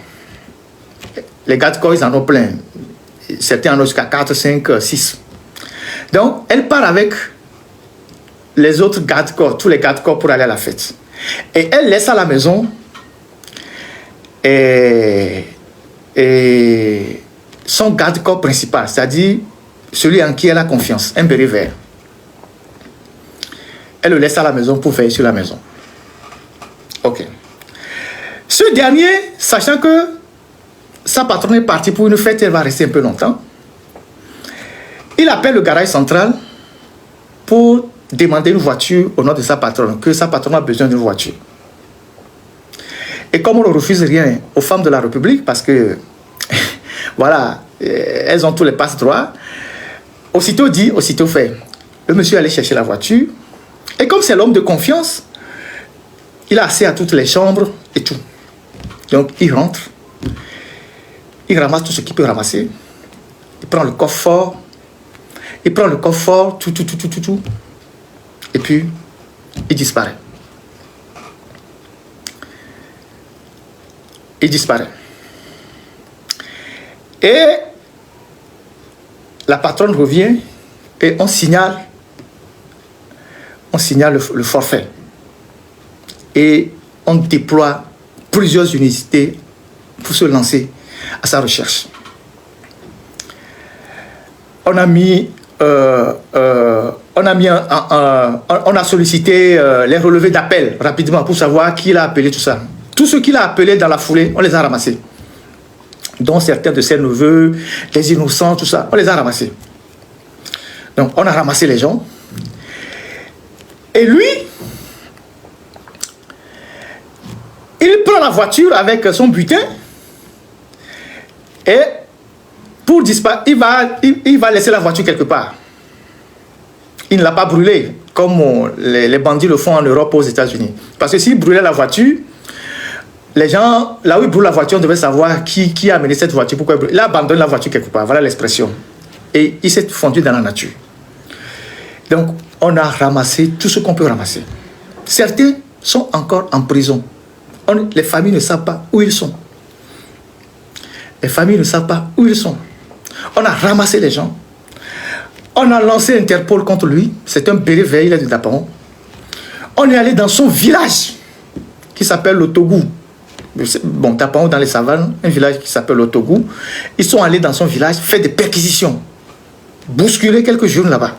Speaker 1: Les gardes-corps, ils en ont plein. Certains en ont jusqu'à 4, 5, 6. Donc, elle part avec les autres gardes-corps, tous les gardes-corps pour aller à la fête. Et elle laisse à la maison et son garde-corps principal, c'est-à-dire celui en qui elle a confiance, un béret vert. Elle le laisse à la maison pour veiller sur la maison. Ok. Ce dernier, sachant que sa patronne est partie pour une fête, elle va rester un peu longtemps, il appelle le garage central pour demander une voiture au nom de sa patronne, que sa patronne a besoin d'une voiture. Et comme on ne refuse rien aux femmes de la République, parce que, voilà, elles ont tous les passe-droits, aussitôt dit, aussitôt fait. Le monsieur allait chercher la voiture, et comme c'est l'homme de confiance, il a accès à toutes les chambres et tout. Donc, il rentre, il ramasse tout ce qu'il peut ramasser, il prend le coffre-fort, tout, et puis, il disparaît. Il disparaît. Et la patronne revient et on signale le forfait. Et on déploie plusieurs unités pour se lancer à sa recherche. On a sollicité les relevés d'appel rapidement pour savoir qui l'a appelé, tout ça. Tous ceux qui l'a appelé dans la foulée, on les a ramassés. Dont certains de ses neveux, les innocents, tout ça, on les a ramassés. Donc, on a ramassé les gens. Et lui, il prend la voiture avec son butin et pour disparaître, il va laisser la voiture quelque part. Il ne l'a pas brûlée comme les bandits le font en Europe, aux États-Unis. Parce que s'il brûlait la voiture, les gens, là où ils brûlent la voiture, on devait savoir qui a amené cette voiture, pourquoi il a abandonné la voiture quelque part, voilà l'expression. Et il s'est fondu dans la nature. Donc, on a ramassé tout ce qu'on peut ramasser. Certains sont encore en prison. Les familles ne savent pas où ils sont. Les familles ne savent pas où ils sont. On a ramassé les gens. On a lancé Interpol contre lui. C'est un bérévé, il est de Dapaon. On est allé dans son village qui s'appelle le Togou. Bon, Dapaon dans les savanes, un village qui s'appelle le Togou. Ils sont allés dans son village faire des perquisitions. Bousculer quelques jeunes là-bas.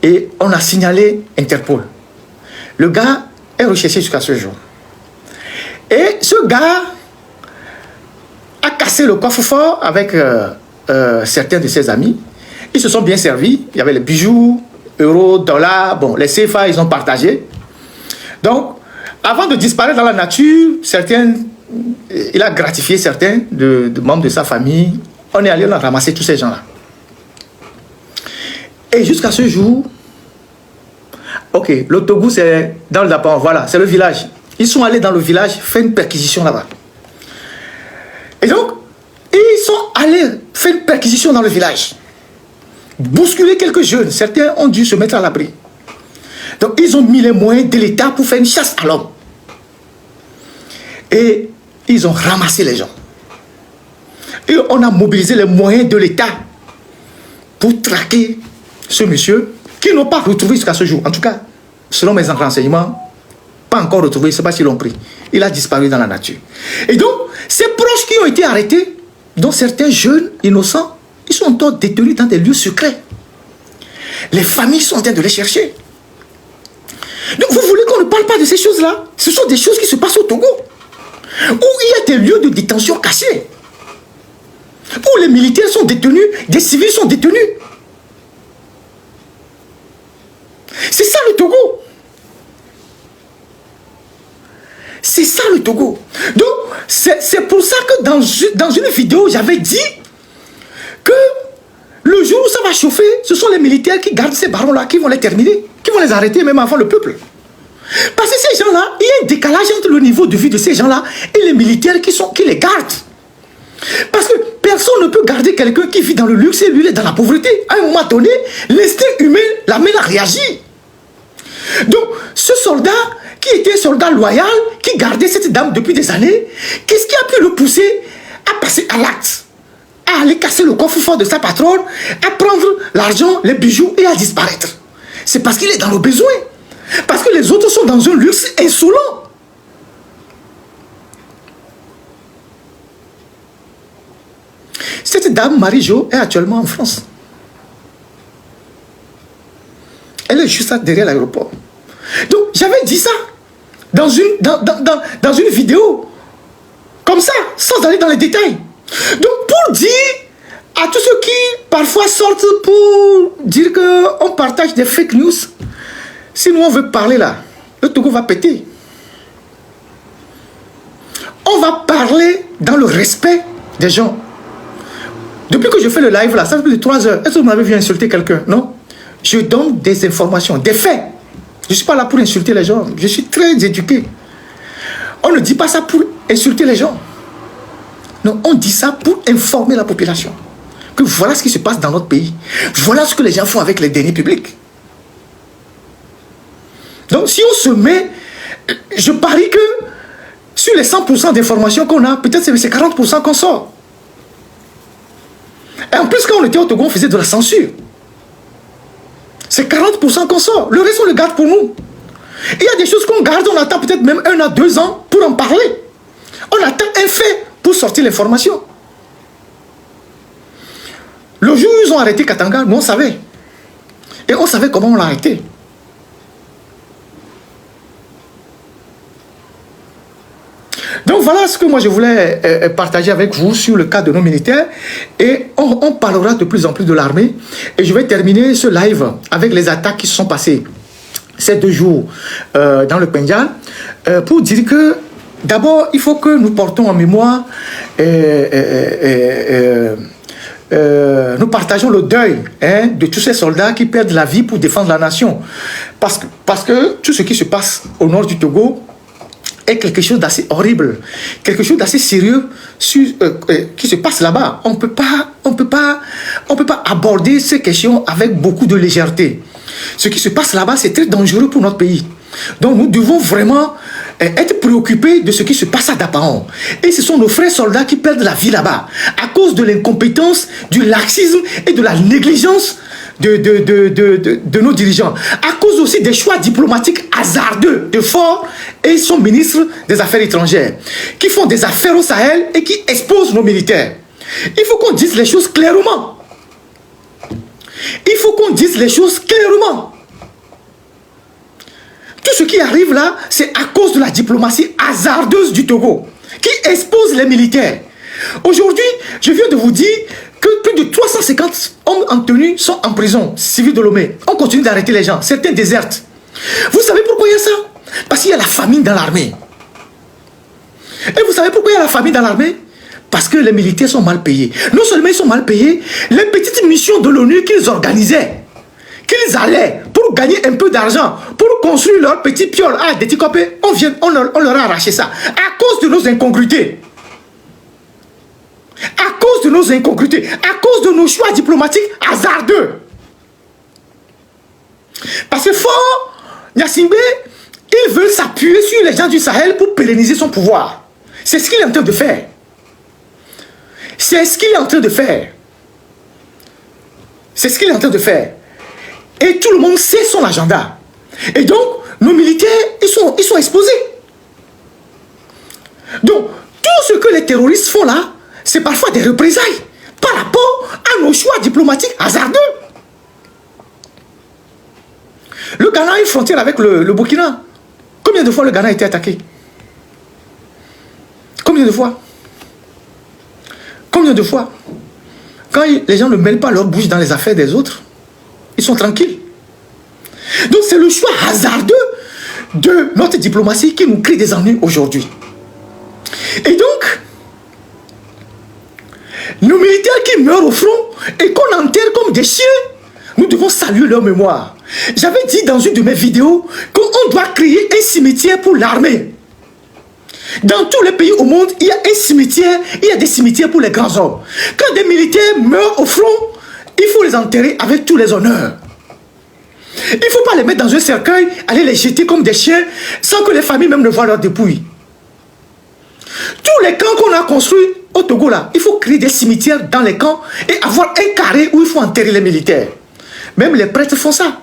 Speaker 1: Et on a signalé Interpol. Le gars est recherché jusqu'à ce jour. Et ce gars a cassé le coffre-fort avec certains de ses amis. Ils se sont bien servis. Il y avait les bijoux, euros, dollars. Bon, les CFA, ils ont partagé. Donc, avant de disparaître dans la nature, il a gratifié certains de membres de sa famille. On est allé, on a ramassé tous ces gens-là. Et jusqu'à ce jour, ok, le Togou, c'est dans le Dapan, voilà, c'est le village. Ils sont allés dans le village faire une perquisition là-bas. Et donc, ils sont allés faire une perquisition dans le village. Bousculer quelques jeunes. Certains ont dû se mettre à l'abri. Donc, ils ont mis les moyens de l'État pour faire une chasse à l'homme. Et ils ont ramassé les gens. Et on a mobilisé les moyens de l'État pour traquer ce monsieur qu'ils n'ont pas retrouvé jusqu'à ce jour. En tout cas, selon mes renseignements, pas encore retrouvé, je ne sais pas s'ils l'ont pris. Il a disparu dans la nature. Et donc, ces proches qui ont été arrêtés, dont certains jeunes innocents, ils sont encore détenus dans des lieux secrets. Les familles sont en train de les chercher. Donc, vous voulez qu'on ne parle pas de ces choses-là? Ce sont des choses qui se passent au Togo, où il y a des lieux de détention cachés, où les militaires sont détenus, des civils sont détenus. C'est ça le Togo. C'est ça le Togo. Donc, c'est pour ça que dans une vidéo, j'avais dit que le jour où ça va chauffer, ce sont les militaires qui gardent ces barons-là, qui vont les terminer, qui vont les arrêter même avant le peuple. Parce que ces gens-là, il y a un décalage entre le niveau de vie de ces gens-là et les militaires qui les gardent. Parce que personne ne peut garder quelqu'un qui vit dans le luxe et lui, il est dans la pauvreté. À un moment donné, l'instinct humain l'amène à réagir. Donc, ce soldat, qui était un soldat loyal, qui gardait cette dame depuis des années, qu'est-ce qui a pu le pousser à passer à l'acte, à aller casser le coffre-fort de sa patronne, à prendre l'argent, les bijoux et à disparaître? C'est parce qu'il est dans le besoin. Parce que les autres sont dans un luxe insolent. Cette dame, Marie-Jo, est actuellement en France. Elle est juste derrière l'aéroport. Donc, j'avais dit ça dans une vidéo, comme ça, sans aller dans les détails. Donc, pour dire à tous ceux qui, parfois, sortent pour dire qu'on partage des fake news, si nous, on veut parler là, le Togo va péter. On va parler dans le respect des gens. Depuis que je fais le live là, ça fait plus de 3 heures. Est-ce que vous m'avez vu insulter quelqu'un? Non. Je donne des informations, des faits. Je ne suis pas là pour insulter les gens. Je suis très éduqué. On ne dit pas ça pour insulter les gens. Non, on dit ça pour informer la population. Que voilà ce qui se passe dans notre pays. Voilà ce que les gens font avec les deniers publics. Donc si on se met, je parie que sur les 100% d'informations qu'on a, peut-être c'est 40% qu'on sort. Et en plus, quand on était au Togo, on faisait de la censure. C'est 40% qu'on sort. Le reste, on le garde pour nous. Il y a des choses qu'on garde, on attend peut-être même 1 à 2 ans pour en parler. On attend un fait pour sortir l'information. Le jour où ils ont arrêté Katanga, nous on savait. Et on savait comment on l'a arrêté. Donc voilà ce que moi je voulais partager avec vous sur le cas de nos militaires. Et on parlera de plus en plus de l'armée. Et je vais terminer ce live avec les attaques qui se sont passées ces 2 jours dans le Pendjab pour dire que d'abord il faut que nous portons en mémoire, nous partageons le deuil de tous ces soldats qui perdent la vie pour défendre la nation. Parce que tout ce qui se passe au nord du Togo est quelque chose d'assez horrible, quelque chose d'assez sérieux qui se passe là-bas. On peut pas aborder ces questions avec beaucoup de légèreté. Ce qui se passe là-bas, c'est très dangereux pour notre pays. Donc nous devons vraiment être préoccupés de ce qui se passe à Dapaon. Et ce sont nos frères soldats qui perdent la vie là-bas à cause de l'incompétence, du laxisme et de la négligence de nos dirigeants. À cause aussi des choix diplomatiques hasardeux de Faure et son ministre des Affaires étrangères qui font des affaires au Sahel et qui exposent nos militaires. Il faut qu'on dise les choses clairement. Il faut qu'on dise les choses clairement. Tout ce qui arrive là, c'est à cause de la diplomatie hasardeuse du Togo qui expose les militaires. Aujourd'hui, je viens de vous dire que plus de 350 hommes en tenue sont en prison, civils de Lomé. On continue d'arrêter les gens, certains désertent. Vous savez pourquoi il y a ça? Parce qu'il y a la famine dans l'armée. Et vous savez pourquoi il y a la famine dans l'armée? Parce que les militaires sont mal payés. Non seulement ils sont mal payés, les petites missions de l'ONU qu'ils organisaient, qu'ils allaient pour gagner un peu d'argent, pour construire leur petit piole, des petits copains, on leur a arraché ça. À cause de nos incongruités. À cause de nos incongruités. À cause de nos choix diplomatiques hasardeux. Parce que Faure Gnassingbé, il veut s'appuyer sur les gens du Sahel pour pérenniser son pouvoir. C'est ce qu'il est en train de faire. C'est ce qu'il est en train de faire. C'est ce qu'il est en train de faire. Et tout le monde sait son agenda. Et donc, nos militaires, ils sont exposés. Donc, tout ce que les terroristes font là, c'est parfois des représailles par rapport à nos choix diplomatiques hasardeux. Le Ghana a une frontière avec le Burkina. Combien de fois le Ghana a été attaqué? Combien de fois? Combien de fois? Quand les gens ne mêlent pas leur bouche dans les affaires des autres, ils sont tranquilles. Donc c'est le choix hasardeux de notre diplomatie qui nous crée des ennuis aujourd'hui. Et donc, nos militaires qui meurent au front et qu'on enterre comme des chiens, nous devons saluer leur mémoire. J'avais dit dans une de mes vidéos qu'on doit créer un cimetière pour l'armée. Dans tous les pays au monde, il y a un cimetière, il y a des cimetières pour les grands hommes. Quand des militaires meurent au front, il faut les enterrer avec tous les honneurs. Il ne faut pas les mettre dans un cercueil, aller les jeter comme des chiens, sans que les familles même ne voient leurs dépouilles. Tous les camps qu'on a construits au Togo là, il faut créer des cimetières dans les camps et avoir un carré où il faut enterrer les militaires. Même les prêtres font ça.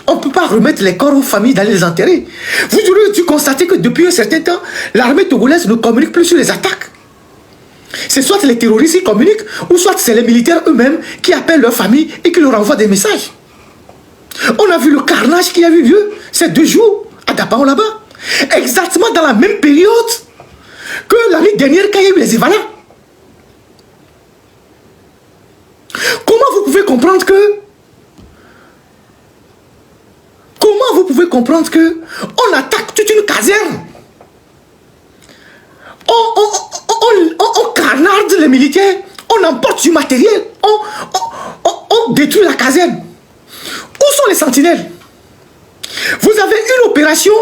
Speaker 1: On ne peut pas remettre les corps aux familles d'aller les enterrer. Vous aurez dû constater que depuis un certain temps, l'armée togolaise ne communique plus sur les attaques. C'est soit les terroristes qui communiquent, ou soit c'est les militaires eux-mêmes qui appellent leur famille et qui leur envoient des messages. On a vu le carnage qui a eu lieu ces 2 jours à Dapaon là-bas. Exactement dans la même période que l'année dernière quand il y a eu les Ivala. Comment vous pouvez comprendre que on attaque toute une caserne, on carnarde les militaires, on emporte du matériel, on détruit la caserne. Où sont les sentinelles? Vous avez une opération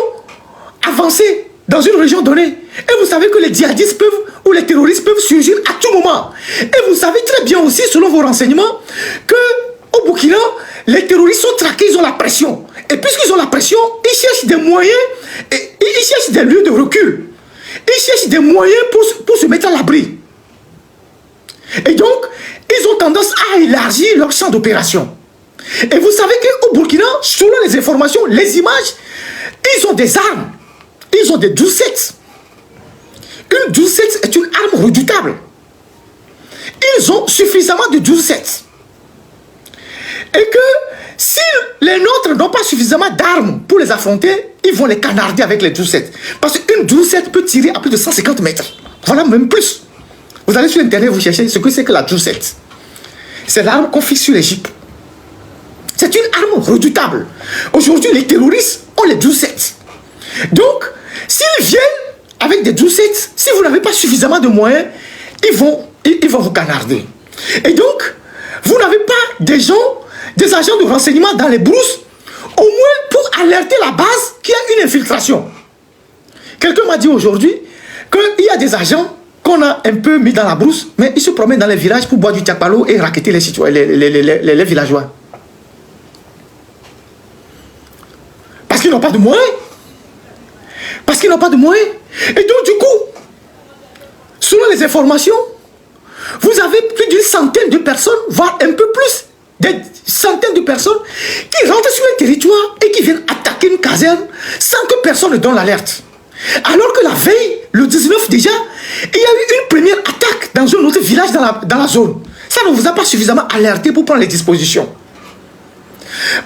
Speaker 1: avancée dans une région donnée et vous savez que les djihadistes peuvent ou les terroristes peuvent surgir à tout moment. Et vous savez très bien aussi, selon vos renseignements, que au Burkina, les terroristes sont traqués, ils ont la pression. Et puisqu'ils ont la pression, ils cherchent des moyens, et ils cherchent des lieux de recul. Ils cherchent des moyens pour se mettre à l'abri. Et donc, ils ont tendance à élargir leur champ d'opération. Et vous savez qu'au Burkina, selon les informations, les images, ils ont des armes. Ils ont des 12-7. Une 12-7 est une arme redoutable. Ils ont suffisamment de 12-7. Et que si les nôtres n'ont pas suffisamment d'armes pour les affronter, ils vont les canarder avec les 12-7. Parce qu'une 12-7 peut tirer à plus de 150 mètres. Voilà, même plus. Vous allez sur Internet, vous cherchez ce que c'est que la 12-7. C'est l'arme qu'on fixe sur les jeeps. C'est une arme redoutable. Aujourd'hui, les terroristes ont les 12-7. Donc, s'ils viennent avec des 12-7, si vous n'avez pas suffisamment de moyens, ils vont vous canarder. Et donc, vous n'avez pas des agents de renseignement dans les brousses Au moins pour alerter la base qu'il y a une infiltration. Quelqu'un m'a dit aujourd'hui qu'il y a des agents qu'on a un peu mis dans la brousse, mais ils se promènent dans les villages pour boire du tiapalo et racketter les villageois. Parce qu'ils n'ont pas de moyens. Parce qu'ils n'ont pas de moyens. Et donc du coup, selon les informations, vous avez plus d'une centaine de personnes, voire un peu plus, des centaines de personnes qui rentrent sur le territoire et qui viennent attaquer une caserne sans que personne ne donne l'alerte. Alors que la veille, le 19 déjà, il y a eu une première attaque dans un autre village dans la zone. Ça ne vous a pas suffisamment alerté pour prendre les dispositions.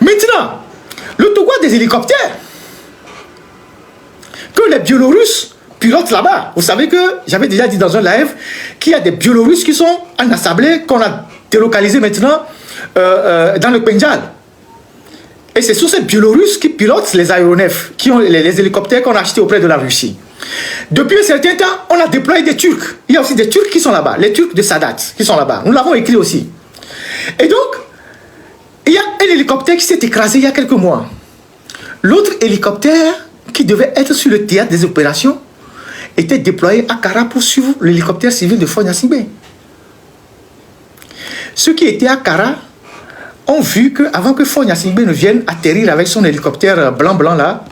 Speaker 1: Maintenant, le Togo a des hélicoptères que les Biélorusses pilotent là-bas. Vous savez que j'avais déjà dit dans un live qu'il y a des Biélorusses qui sont en Assablé, qu'on a délocalisés maintenant dans le Pendjal. Et c'est sur ces Biélorusses qui pilotent les aéronefs, qui ont les hélicoptères qu'on a achetés auprès de la Russie. Depuis un certain temps, on a déployé des Turcs. Il y a aussi des Turcs qui sont là-bas, les Turcs de Sadat qui sont là-bas. Nous l'avons écrit aussi. Et donc, il y a un hélicoptère qui s'est écrasé il y a quelques mois. L'autre hélicoptère qui devait être sur le théâtre des opérations était déployé à Kara pour suivre l'hélicoptère civil de Faure Gnassingbé. Ceux qui étaient à Kara ont vu qu'avant que Faure Gnassingbé ne vienne atterrir avec son hélicoptère blanc là,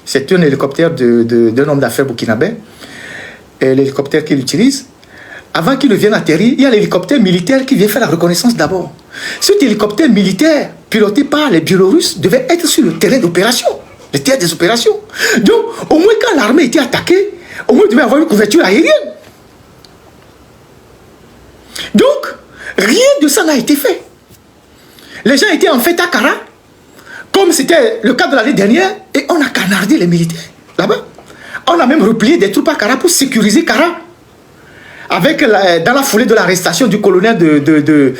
Speaker 1: c'est un hélicoptère d'un homme d'affaires burkinabé, l'hélicoptère qu'il utilise, avant qu'il ne vienne atterrir, il y a l'hélicoptère militaire qui vient faire la reconnaissance d'abord. Cet hélicoptère militaire, piloté par les Biélorusses, devait être sur le terrain d'opération, le théâtre des opérations. Donc, au moins quand l'armée était attaquée, au moins il devait avoir une couverture aérienne. Donc, rien de ça n'a été fait. Les gens étaient en fait à Kara, comme c'était le cas de l'année dernière, et on a canardé les militaires là-bas. On a même replié des troupes à Kara pour sécuriser Kara. Avec dans la foulée de l'arrestation du colonel de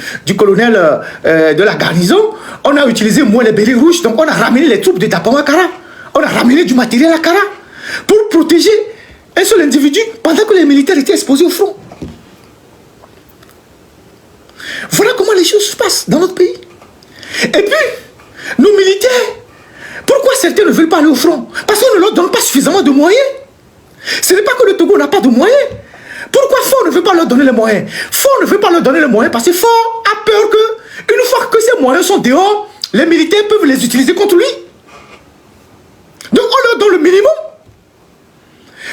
Speaker 1: la garnison, on a utilisé moins les bérets rouges, donc on a ramené les troupes de Dapama à Kara. On a ramené du matériel à Kara pour protéger un seul individu pendant que les militaires étaient exposés au front. Voilà comment les choses se passent dans notre pays. Et puis, nos militaires, pourquoi certains ne veulent pas aller au front? Parce qu'on ne leur donne pas suffisamment de moyens. Ce n'est pas que le Togo n'a pas de moyens. Pourquoi Faure ne veut pas leur donner les moyens? Faure ne veut pas leur donner les moyens parce que Faure a peur que, une fois que ces moyens sont dehors, les militaires peuvent les utiliser contre lui. Donc on leur donne le minimum.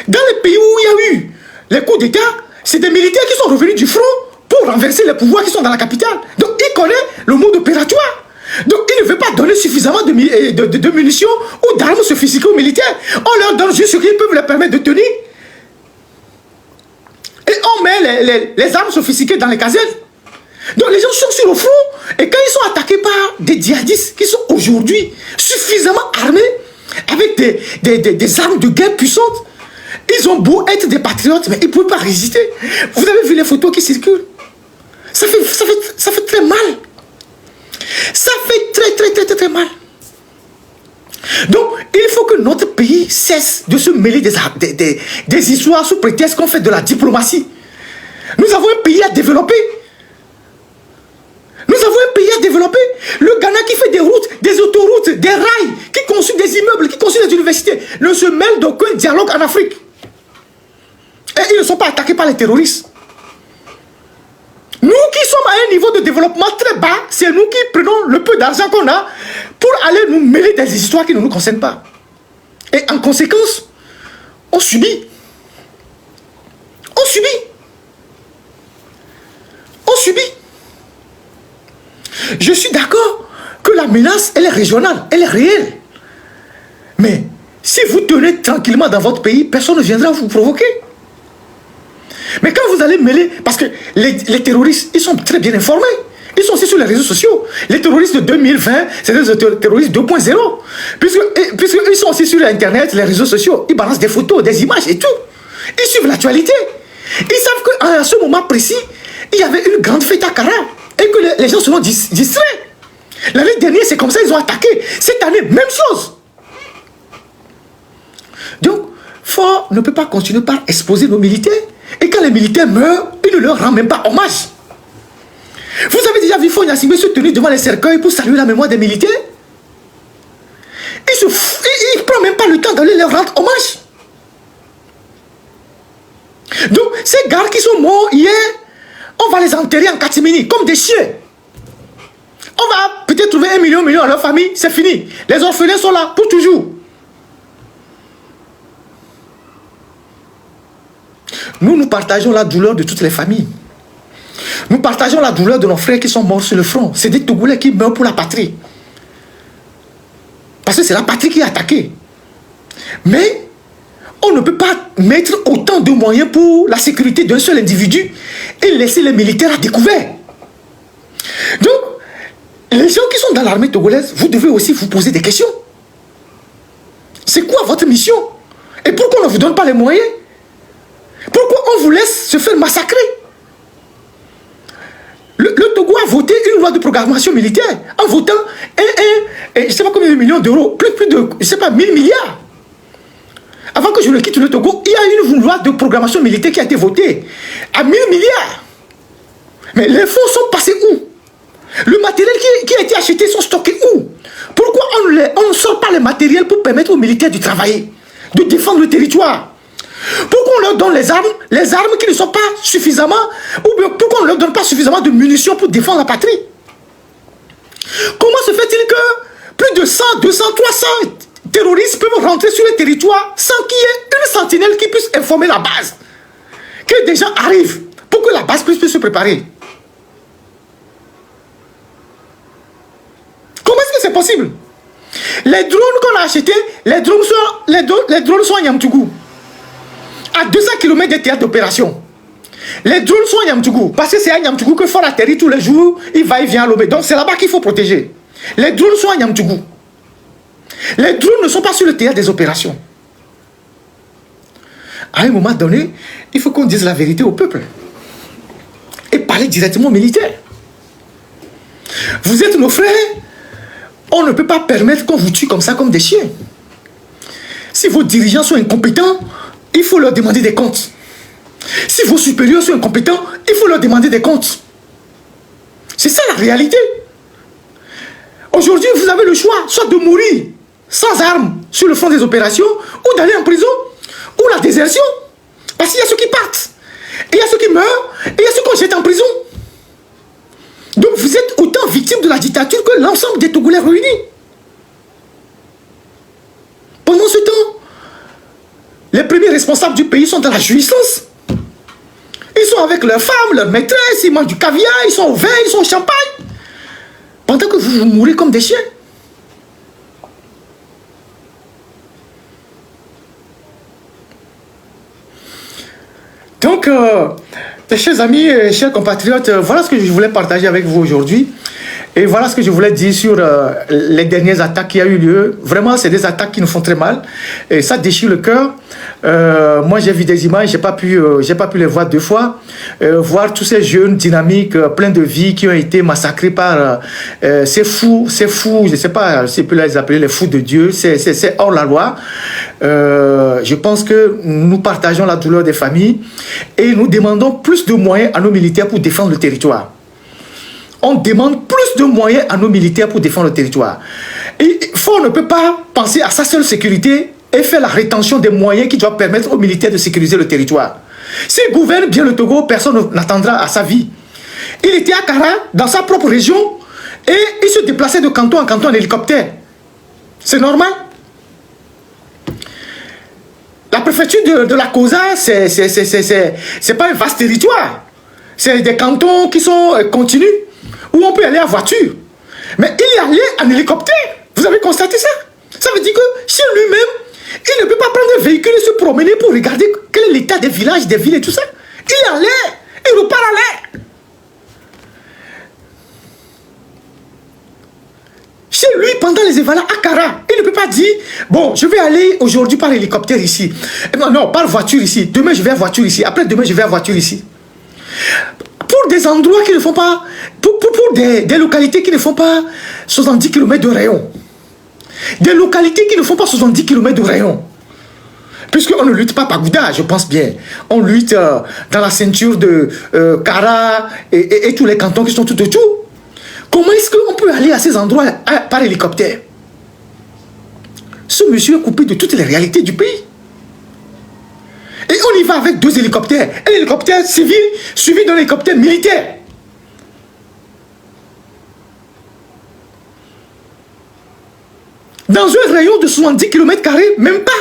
Speaker 1: Dans les pays où il y a eu les coups d'État, c'est des militaires qui sont revenus du front pour renverser les pouvoirs qui sont dans la capitale. Donc il connaît le mode opératoire. Donc il ne veut pas donner suffisamment de munitions ou d'armes sophistiquées aux militaires. On leur donne juste ce qu'ils peuvent leur permettre de tenir. Et on met les armes sophistiquées dans les casernes. Donc les gens sont sur le front. Et quand ils sont attaqués par des djihadistes qui sont aujourd'hui suffisamment armés, avec des armes de guerre puissantes, ils ont beau être des patriotes, mais ils ne peuvent pas résister. Vous avez vu les photos qui circulent? Ça fait très mal. Ça fait très mal. Donc, il faut que notre pays cesse de se mêler des histoires sous prétexte qu'on fait de la diplomatie. Nous avons un pays à développer. Le Ghana qui fait des routes, des autoroutes, des rails, qui construit des immeubles, qui construit des universités, ne se mêle d'aucun dialogue en Afrique. Et ils ne sont pas attaqués par les terroristes. Nous qui sommes à un niveau de développement très bas, c'est nous qui prenons le peu d'argent qu'on a pour aller nous mêler des histoires qui ne nous concernent pas. Et en conséquence, on subit. Je suis d'accord que la menace, elle est régionale, elle est réelle. Mais si vous tenez tranquillement dans votre pays, personne ne viendra vous provoquer. Mais quand vous allez mêler, parce que les terroristes, ils sont très bien informés. Ils sont aussi sur les réseaux sociaux. Les terroristes de 2020, c'est des terroristes 2.0. Puisqu'ils sont aussi sur Internet, les réseaux sociaux. Ils balancent des photos, des images et tout. Ils suivent l'actualité. Ils savent qu'à ce moment précis, il y avait une grande fête à Kara. Et que les gens seront distraits. L'année dernière, c'est comme ça ils ont attaqué. Cette année, même chose. Donc, Faure ne peut pas continuer par exposer nos militaires. Et quand les militaires meurent, il ne leur rend même pas hommage. Vous avez déjà vu Faure Gnassingbé se tenir devant les cercueils pour saluer la mémoire des militaires? il ne prend même pas le temps d'aller leur rendre hommage. Donc, ces gars qui sont morts hier, on va les enterrer en catimini, comme des chiens. On va peut-être trouver 1 million à leur famille, c'est fini. Les orphelins sont là pour toujours. Nous partageons la douleur de toutes les familles. Nous partageons la douleur de nos frères qui sont morts sur le front. C'est des Togolais qui meurent pour la patrie. Parce que c'est la patrie qui est attaquée. Mais on ne peut pas mettre autant de moyens pour la sécurité d'un seul individu et laisser les militaires à découvert. Donc, les gens qui sont dans l'armée togolaise, vous devez aussi vous poser des questions. C'est quoi votre mission? Et pourquoi on ne vous donne pas les moyens? Pourquoi on vous laisse se faire massacrer? Le Togo a voté une loi de programmation militaire en votant je ne sais pas combien de millions d'euros, plus de, je ne sais pas, 1000 milliards. Avant que je ne quitte le Togo, il y a une loi de programmation militaire qui a été votée à 1000 milliards. Mais les fonds sont passés où? Le matériel qui a été acheté sont stockés où? Pourquoi on ne sort pas les matériels pour permettre aux militaires de travailler, de défendre le territoire? Pourquoi on leur donne les armes qui ne sont pas suffisamment, ou bien pourquoi on ne leur donne pas suffisamment de munitions pour défendre la patrie? Comment se fait-il que plus de 100, 200, 300 terroristes peuvent rentrer sur le territoire sans qu'il y ait une sentinelle qui puisse informer la base que des gens arrivent pour que la base puisse se préparer? Comment est-ce que c'est possible? Les drones qu'on a achetés, les drones sont à Niamtougou, à 200 km des théâtres d'opération. Les drones sont à Niamtougou, parce que c'est à Niamtougou que Fort atterrit tous les jours, il va et vient à Lobé. Donc c'est là-bas qu'il faut protéger. Les drones sont à Niamtougou. Les drones ne sont pas sur le théâtre des opérations. À un moment donné, il faut qu'on dise la vérité au peuple. Et parler directement aux militaires. Vous êtes nos frères. On ne peut pas permettre qu'on vous tue comme ça, comme des chiens. Si vos dirigeants sont incompétents, il faut leur demander des comptes. Si vos supérieurs sont incompétents, il faut leur demander des comptes. C'est ça la réalité. Aujourd'hui, vous avez le choix, soit de mourir sans armes sur le front des opérations, ou d'aller en prison, ou la désertion. Parce qu'il y a ceux qui partent, et il y a ceux qui meurent, et il y a ceux qu'on jette en prison. Donc vous êtes autant victime de la dictature que l'ensemble des Togolais réunis. Pendant ce temps, les premiers responsables du pays sont dans la jouissance. Ils sont avec leurs femmes, leurs maîtresses, ils mangent du caviar, ils sont au vin, ils sont au champagne. Pendant que vous mourrez comme des chiens. Donc, chers amis, chers compatriotes, voilà ce que je voulais partager avec vous aujourd'hui. Et voilà ce que je voulais dire sur les dernières attaques qui ont eu lieu. Vraiment, c'est des attaques qui nous font très mal. Et ça déchire le cœur. Moi, j'ai vu des images, j'ai pas pu les voir 2 fois. Voir tous ces jeunes dynamiques, pleins de vie, qui ont été massacrés par ces fous, je ne sais pas si on peut les appeler les fous de Dieu. C'est hors la loi. Je pense que nous partageons la douleur des familles et nous demandons plus de moyens à nos militaires pour défendre le territoire. On demande plus de moyens à nos militaires pour défendre le territoire. Et Fort ne peut pas penser à sa seule sécurité et faire la rétention des moyens qui doivent permettre aux militaires de sécuriser le territoire. S'il gouverne bien le Togo, personne n'attendra à sa vie. Il était à Kara, dans sa propre région, et il se déplaçait de canton en canton en hélicoptère. C'est normal. La préfecture de la Kosa, c'est pas un vaste territoire. C'est des cantons qui sont continus, où on peut aller en voiture. Mais il y allait en hélicoptère. Vous avez constaté ça? Ça veut dire que chez lui-même, il ne peut pas prendre un véhicule et se promener pour regarder quel est l'état des villages, des villes et tout ça. Il y allait, il repart à l'air. Chez lui, pendant les évaluations à Kara, il ne peut pas dire, bon, je vais aller aujourd'hui par hélicoptère ici. Non, par voiture ici. Demain, je vais en voiture ici. Après, demain, je vais en voiture ici. Pour des endroits qui ne font pas, pour des localités qui ne font pas 70 km de rayon. Des localités qui ne font pas 70 km de rayon. Puisqu'on ne lutte pas par Gouda, je pense bien. On lutte dans la ceinture de Kara et tous les cantons qui sont tout autour. Comment est-ce qu'on peut aller à ces endroits par hélicoptère? ce monsieur est coupé de toutes les réalités du pays. Et on y va avec 2 hélicoptères. Un hélicoptère civil suivi d'un hélicoptère militaire. Dans un rayon de 70 km², même pas.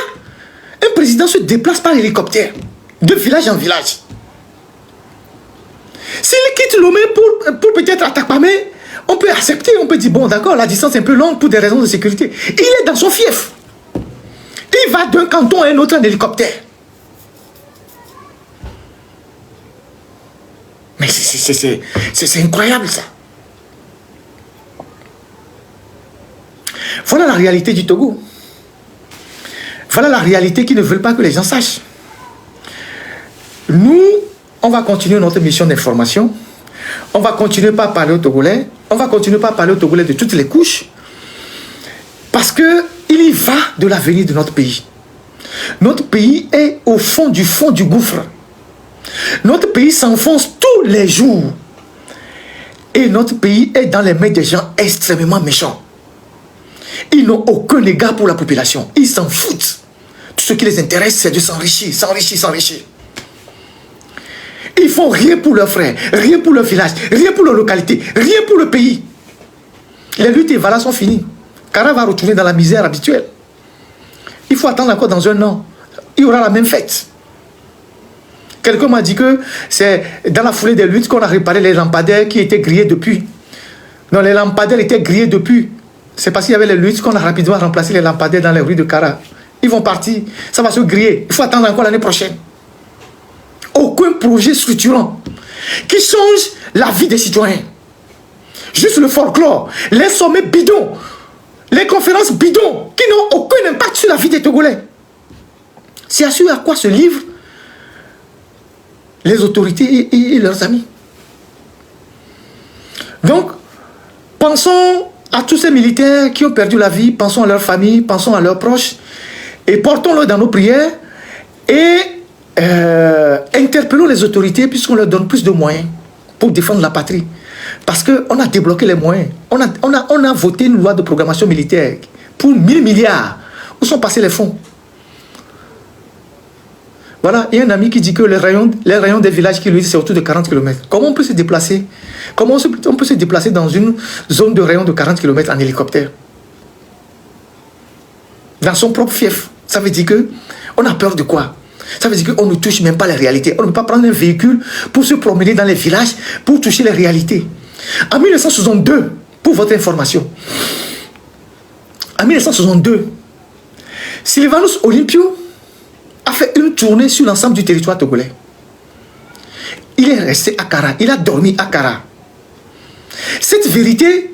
Speaker 1: Un président se déplace par hélicoptère, de village en village. S'il quitte Lomé pour peut-être Atakpamé, on peut accepter, on peut dire, bon d'accord, la distance est un peu longue pour des raisons de sécurité. Il est dans son fief. Il va d'un canton à un autre en hélicoptère. Mais c'est incroyable ça. Voilà la réalité du Togo. Voilà la réalité qu'ils ne veulent pas que les gens sachent. Nous, on va continuer notre mission d'information. On va continuer par parler aux Togolais. On va continuer par parler aux Togolais de toutes les couches. Parce qu'il y va de l'avenir de notre pays. Notre pays est au fond du gouffre. Notre pays s'enfonce tous les jours. Et notre pays est dans les mains des gens extrêmement méchants. Ils n'ont aucun égard pour la population. Ils s'en foutent. Tout ce qui les intéresse, c'est de s'enrichir, s'enrichir, s'enrichir. Ils font rien pour leurs frères, rien pour leur village, rien pour leur localité, rien pour le pays. Les luttes et valas sont finies. Kara va retourner dans la misère habituelle. Il faut attendre encore dans un an. Il y aura la même fête. Quelqu'un m'a dit que c'est dans la foulée des luttes qu'on a réparé les lampadaires qui étaient grillés depuis. Non, les lampadaires étaient grillés depuis. C'est parce qu'il y avait les luttes qu'on a rapidement remplacé les lampadaires dans les rues de Kara. Ils vont partir. Ça va se griller. Il faut attendre encore l'année prochaine. Aucun projet structurant qui change la vie des citoyens. Juste le folklore, les sommets bidons, les conférences bidons qui n'ont aucun impact sur la vie des Togolais. C'est à ce à quoi se livrent les autorités et leurs amis. Donc, pensons à tous ces militaires qui ont perdu la vie, pensons à leurs familles, pensons à leurs proches, et portons-le dans nos prières, et interpellons les autorités puisqu'on leur donne plus de moyens pour défendre la patrie. Parce qu'on a débloqué les moyens. On a voté une loi de programmation militaire pour 1000 milliards. Où sont passés les fonds? Voilà, il y a un ami qui dit que les rayons des villages qui lui disent c'est autour de 40 km. Comment on peut se déplacer? Comment on peut se déplacer dans une zone de rayon de 40 km en hélicoptère? Dans son propre fief. Ça veut dire que on a peur de quoi? Ça veut dire qu'on ne touche même pas les réalités. On ne peut pas prendre un véhicule pour se promener dans les villages, pour toucher les réalités. En 1962, pour votre information, en 1962, Sylvanus Olympio a fait une tournée sur l'ensemble du territoire togolais. Il est resté à Kara, il a dormi à Kara. Cette vérité,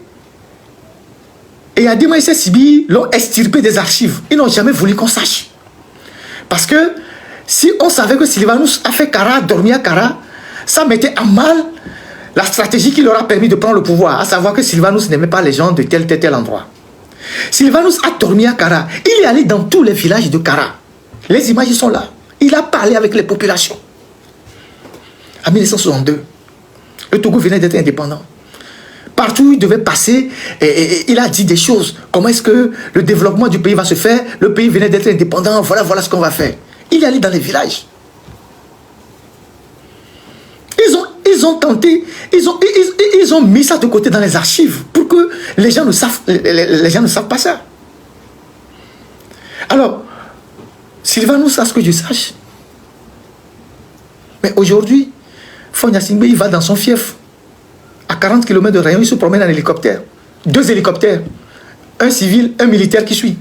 Speaker 1: et Adema et Sibi l'ont extirpé des archives. Ils n'ont jamais voulu qu'on sache. Parce que si on savait que Sylvanus a fait Kara, dormi à Kara, ça mettait à mal la stratégie qui leur a permis de prendre le pouvoir, à savoir que Sylvanus n'aimait pas les gens de tel endroit. Sylvanus a dormi à Kara. Il est allé dans tous les villages de Kara. Les images sont là. Il a parlé avec les populations. En 1962, le Togo venait d'être indépendant. Partout où il devait passer, il a dit des choses. Comment est-ce que le développement du pays va se faire? Le pays venait d'être indépendant. Voilà ce qu'on va faire. Il est allé dans les villages. Ils ont tenté, ils ont mis ça de côté dans les archives pour que les gens ne savent pas ça. Alors, Sylvanus, à ce que je sache, mais aujourd'hui, Fonya Singbe, il va dans son fief. À 40 km de rayon, il se promène en hélicoptère. 2 hélicoptères. Un civil, un militaire qui suit.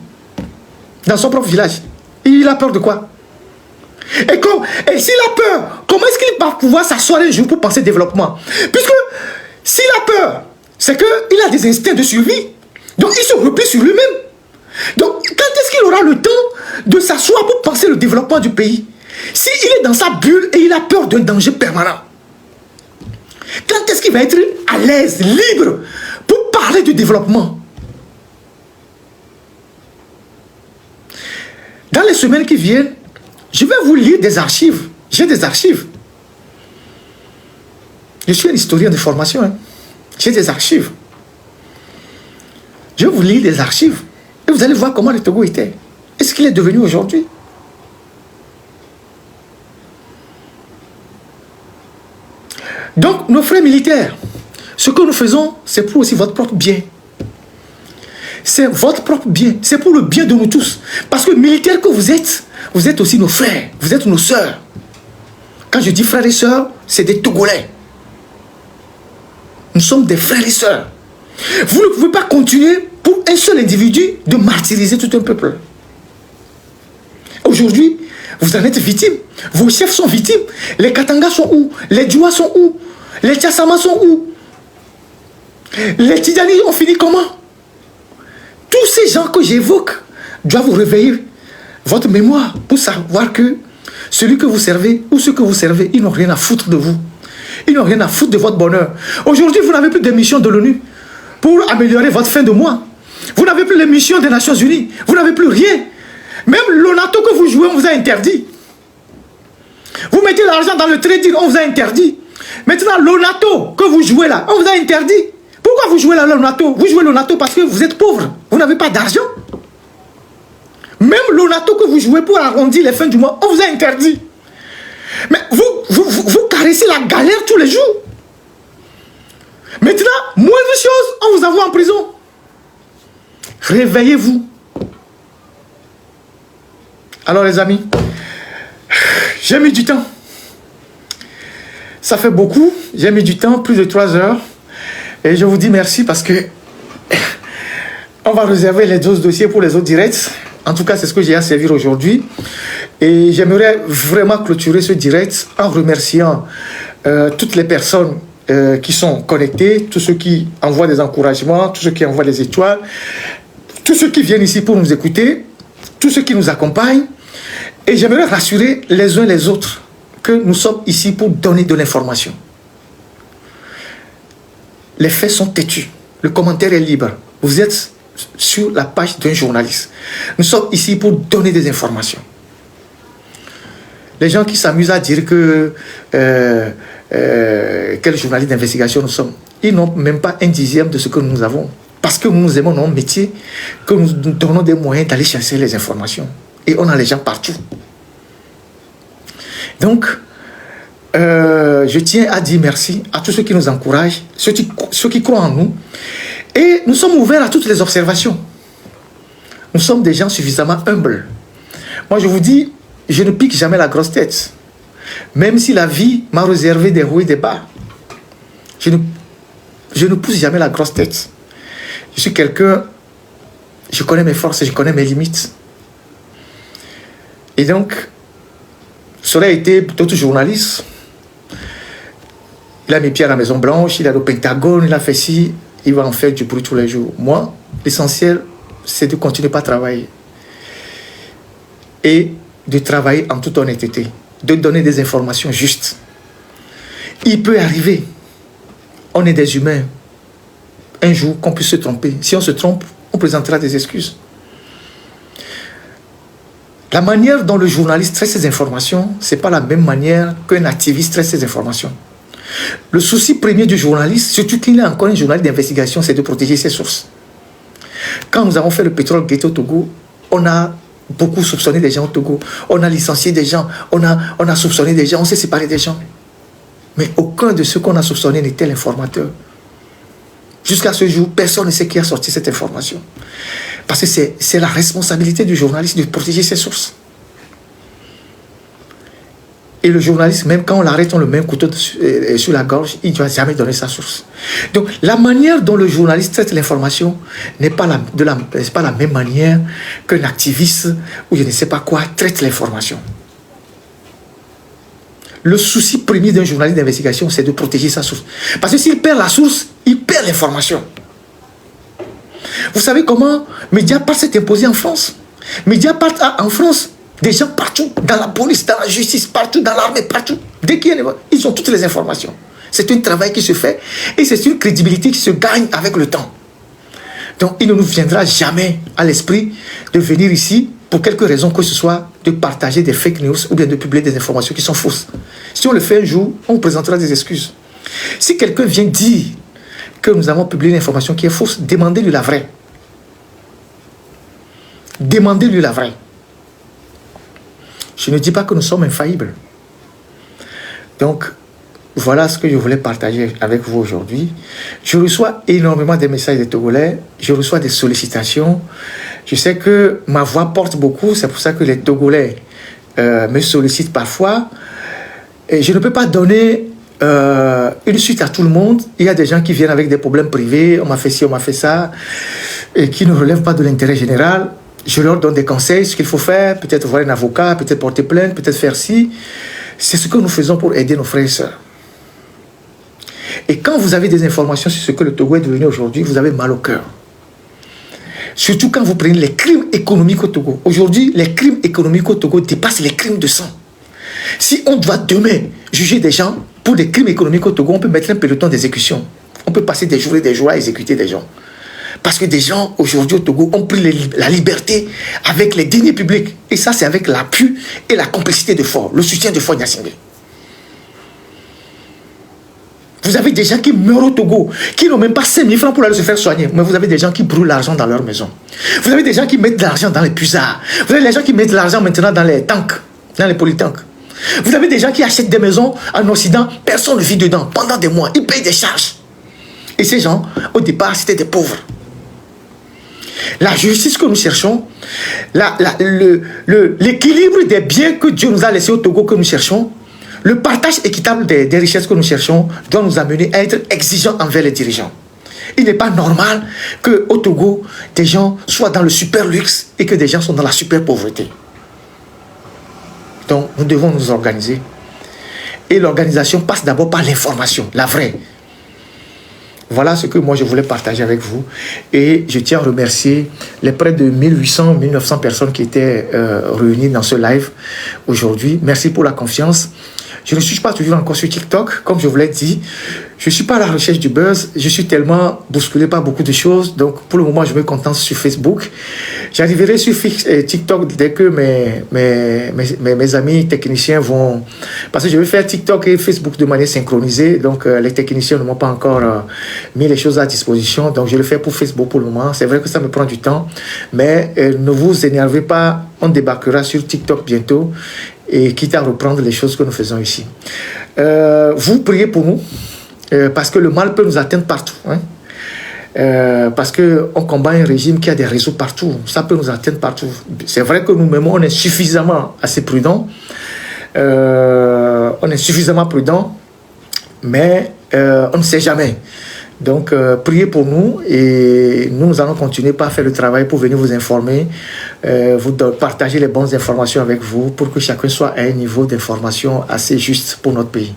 Speaker 1: Dans son propre village. Il a peur de quoi? Et s'il a peur, comment est-ce qu'il va pouvoir s'asseoir un jour pour penser développement? Puisque s'il a peur, c'est qu'il a des instincts de survie. Donc il se replie sur lui-même. Donc quand est-ce qu'il aura le temps de s'asseoir pour penser le développement du pays? S'il est dans sa bulle et il a peur d'un danger permanent, quand est-ce qu'il va être à l'aise, libre, pour parler du développement? Dans les semaines qui viennent, je vais vous lire des archives. J'ai des archives. Je suis un historien de formation. Hein. J'ai des archives. Je vais vous lire des archives. Et vous allez voir comment le Togo était. est-ce qu'il est devenu aujourd'hui? Donc, nos frères militaires, ce que nous faisons, c'est pour aussi votre propre bien. C'est votre propre bien. C'est pour le bien de nous tous. Parce que militaires que vous êtes aussi nos frères. Vous êtes nos sœurs. Quand je dis frères et sœurs, c'est des Togolais. Nous sommes des frères et sœurs. Vous ne pouvez pas continuer pour un seul individu de martyriser tout un peuple. Aujourd'hui, vous en êtes victimes. Vos chefs sont victimes. Les Katangas sont où? Les Djoua sont où? Les Tchassama sont où? Les Tidjani ont fini comment? Tous ces gens que j'évoque doivent vous réveiller votre mémoire pour savoir que celui que vous servez ou ceux que vous servez, ils n'ont rien à foutre de vous. Ils n'ont rien à foutre de votre bonheur. Aujourd'hui, vous n'avez plus de mission de l'ONU pour améliorer votre fin de mois. Vous n'avez plus les missions des Nations Unies. Vous n'avez plus rien. Même le NATO que vous jouez, on vous a interdit. Vous mettez l'argent dans le trading, on vous a interdit. Maintenant, le NATO que vous jouez là, on vous a interdit. Pourquoi vous jouez là le NATO? Vous jouez le NATO parce que vous êtes pauvre. Vous n'avez pas d'argent. Même le NATO que vous jouez pour arrondir les fins du mois, on vous a interdit. Mais vous caressez la galère tous les jours. Maintenant, moindre chose, on vous envoie en prison. Réveillez-vous. Alors les amis, j'ai mis du temps. Ça fait beaucoup. J'ai mis du temps, plus de 3 heures. Et je vous dis merci parce que on va réserver les autres dossiers pour les autres directs. En tout cas, c'est ce que j'ai à servir aujourd'hui. Et j'aimerais vraiment clôturer ce direct en remerciant toutes les personnes qui sont connectées, tous ceux qui envoient des encouragements, tous ceux qui envoient des étoiles, tous ceux qui viennent ici pour nous écouter, tous ceux qui nous accompagnent. Et j'aimerais rassurer les uns les autres que nous sommes ici pour donner de l'information. Les faits sont têtus. Le commentaire est libre. Vous êtes sur la page d'un journaliste. Nous sommes ici pour donner des informations. Les gens qui s'amusent à dire que quel journaliste d'investigation nous sommes, ils n'ont même pas 1/10 de ce que nous avons. Parce que nous aimons notre métier, que nous donnons des moyens d'aller chercher les informations. Et on a les gens partout. Donc, je tiens à dire merci à tous ceux qui nous encouragent, ceux qui croient en nous. Et nous sommes ouverts à toutes les observations. Nous sommes des gens suffisamment humbles. Moi, je vous dis, je ne pique jamais la grosse tête. Même si la vie m'a réservé des hauts et des bas. Je ne pousse jamais la grosse tête. Je suis quelqu'un, je connais mes forces, je connais mes limites. Et donc, ça aurait été d'autres journalistes. Il a mis pied à la Maison Blanche, il a le Pentagone, il a fait ci, il va en faire du bruit tous les jours. Moi, l'essentiel, c'est de continuer par travailler. Et de travailler en toute honnêteté, de donner des informations justes. Il peut arriver, on est des humains, un jour qu'on puisse se tromper. Si on se trompe, on présentera des excuses. La manière dont le journaliste traite ses informations, ce n'est pas la même manière qu'un activiste traite ses informations. Le souci premier du journaliste, surtout qu'il est encore un journaliste d'investigation, c'est de protéger ses sources. Quand nous avons fait le pétrole ghetto au Togo, on a beaucoup soupçonné des gens au Togo. On a licencié des gens, on a soupçonné des gens, on s'est séparé des gens. Mais aucun de ceux qu'on a soupçonnés n'était l'informateur. Jusqu'à ce jour, personne ne sait qui a sorti cette information. Parce que c'est la responsabilité du journaliste de protéger ses sources. Et le journaliste, même quand on l'arrête, on le met un couteau sur la gorge, il ne doit jamais donner sa source. Donc, la manière dont le journaliste traite l'information n'est pas la même manière qu'un activiste ou je ne sais pas quoi traite l'information. Le souci premier d'un journaliste d'investigation, c'est de protéger sa source. Parce que s'il perd la source, il perd l'information. Vous savez comment Mediapart s'est imposé en France? Mediapart a en France des gens partout, dans la police, dans la justice, partout, dans l'armée, partout. Dès qu'il y a ils ont toutes les informations. C'est un travail qui se fait et c'est une crédibilité qui se gagne avec le temps. Donc il ne nous viendra jamais à l'esprit de venir ici, pour quelque raison que ce soit, de partager des fake news ou bien de publier des informations qui sont fausses. Si on le fait un jour, on présentera des excuses. Si quelqu'un vient dire que nous avons publié une information qui est fausse, demandez-lui la vraie. Demandez-lui la vraie. Je ne dis pas que nous sommes infaillibles. Donc, voilà ce que je voulais partager avec vous aujourd'hui. Je reçois énormément de messages des Togolais. Je reçois des sollicitations. Je sais que ma voix porte beaucoup. C'est pour ça que les Togolais me sollicitent parfois. Et je ne peux pas donner une suite à tout le monde. Il y a des gens qui viennent avec des problèmes privés. On m'a fait ci, on m'a fait ça. Et qui ne relèvent pas de l'intérêt général. Je leur donne des conseils, ce qu'il faut faire. Peut-être voir un avocat, peut-être porter plainte, peut-être faire ci. C'est ce que nous faisons pour aider nos frères et sœurs. Et quand vous avez des informations sur ce que le Togo est devenu aujourd'hui, vous avez mal au cœur. Surtout quand vous prenez les crimes économiques au Togo. Aujourd'hui, les crimes économiques au Togo dépassent les crimes de sang. Si on doit demain juger des gens pour des crimes économiques au Togo, on peut mettre un peloton d'exécution. On peut passer des jours et des jours à exécuter des gens. Parce que des gens, aujourd'hui au Togo, ont pris la liberté avec les deniers publics. Et ça, c'est avec l'appui et la complicité de Faure, le soutien de Faure Gnassingbé. Vous avez des gens qui meurent au Togo, qui n'ont même pas 5 000 francs pour aller se faire soigner. Mais vous avez des gens qui brûlent l'argent dans leur maison. Vous avez des gens qui mettent de l'argent dans les puisards. Vous avez des gens qui mettent de l'argent maintenant dans les tanks, dans les polytanks. Vous avez des gens qui achètent des maisons en Occident, personne ne vit dedans. Pendant des mois, ils payent des charges. Et ces gens, au départ, c'était des pauvres. La justice que nous cherchons, l'équilibre des biens que Dieu nous a laissés au Togo que nous cherchons, le partage équitable des richesses que nous cherchons doit nous amener à être exigeants envers les dirigeants. Il n'est pas normal qu'au Togo, des gens soient dans le super luxe et que des gens sont dans la super pauvreté. Donc, nous devons nous organiser. Et l'organisation passe d'abord par l'information, la vraie. Voilà ce que moi je voulais partager avec vous. Et je tiens à remercier les près de 1800-1900 personnes qui étaient réunies dans ce live aujourd'hui. Merci pour la confiance. Je ne suis pas toujours encore sur TikTok, comme je vous l'ai dit. Je ne suis pas à la recherche du buzz. Je suis tellement bousculé par beaucoup de choses. Donc, pour le moment, je me contente sur Facebook. J'arriverai sur TikTok dès que mes amis techniciens vont... Parce que je vais faire TikTok et Facebook de manière synchronisée. Donc, les techniciens ne m'ont pas encore mis les choses à disposition. Donc, je le fais pour Facebook pour le moment. C'est vrai que ça me prend du temps. Mais ne vous énervez pas. On débarquera sur TikTok bientôt. Et quitte à reprendre les choses que nous faisons ici. Vous priez pour nous, parce que le mal peut nous atteindre partout. Hein? Parce qu'on combat un régime qui a des réseaux partout. Ça peut nous atteindre partout. C'est vrai que nous-mêmes, on est suffisamment assez prudents. On est suffisamment prudents, mais on ne sait jamais. Donc, priez pour nous et nous allons continuer par faire le travail pour venir vous informer, vous partager les bonnes informations avec vous pour que chacun soit à un niveau d'information assez juste pour notre pays.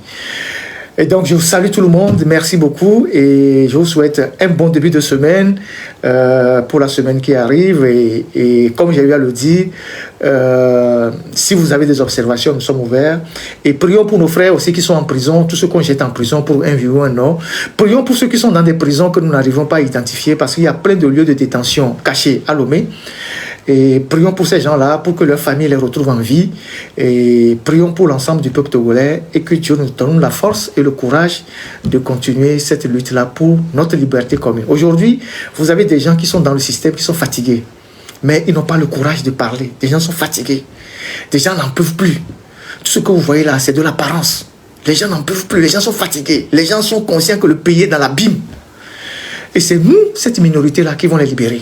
Speaker 1: Et donc, je vous salue tout le monde, merci beaucoup et je vous souhaite un bon début de semaine pour la semaine qui arrive. Et comme j'ai eu à le dire, si vous avez des observations, nous sommes ouverts. Et prions pour nos frères aussi qui sont en prison, tous ceux qu'on jette en prison pour un vie ou un an. Prions pour ceux qui sont dans des prisons que nous n'arrivons pas à identifier parce qu'il y a plein de lieux de détention cachés à Lomé. Et prions pour ces gens-là, pour que leur famille les retrouve en vie. Et prions pour l'ensemble du peuple togolais et que Dieu nous donne la force et le courage de continuer cette lutte-là pour notre liberté commune. Aujourd'hui, vous avez des gens qui sont dans le système, qui sont fatigués. Mais ils n'ont pas le courage de parler. Des gens sont fatigués. Des gens n'en peuvent plus. Tout ce que vous voyez là, c'est de l'apparence. Les gens n'en peuvent plus. Les gens sont fatigués. Les gens sont conscients que le pays est dans l'abîme. Et c'est nous, cette minorité-là, qui vont les libérer.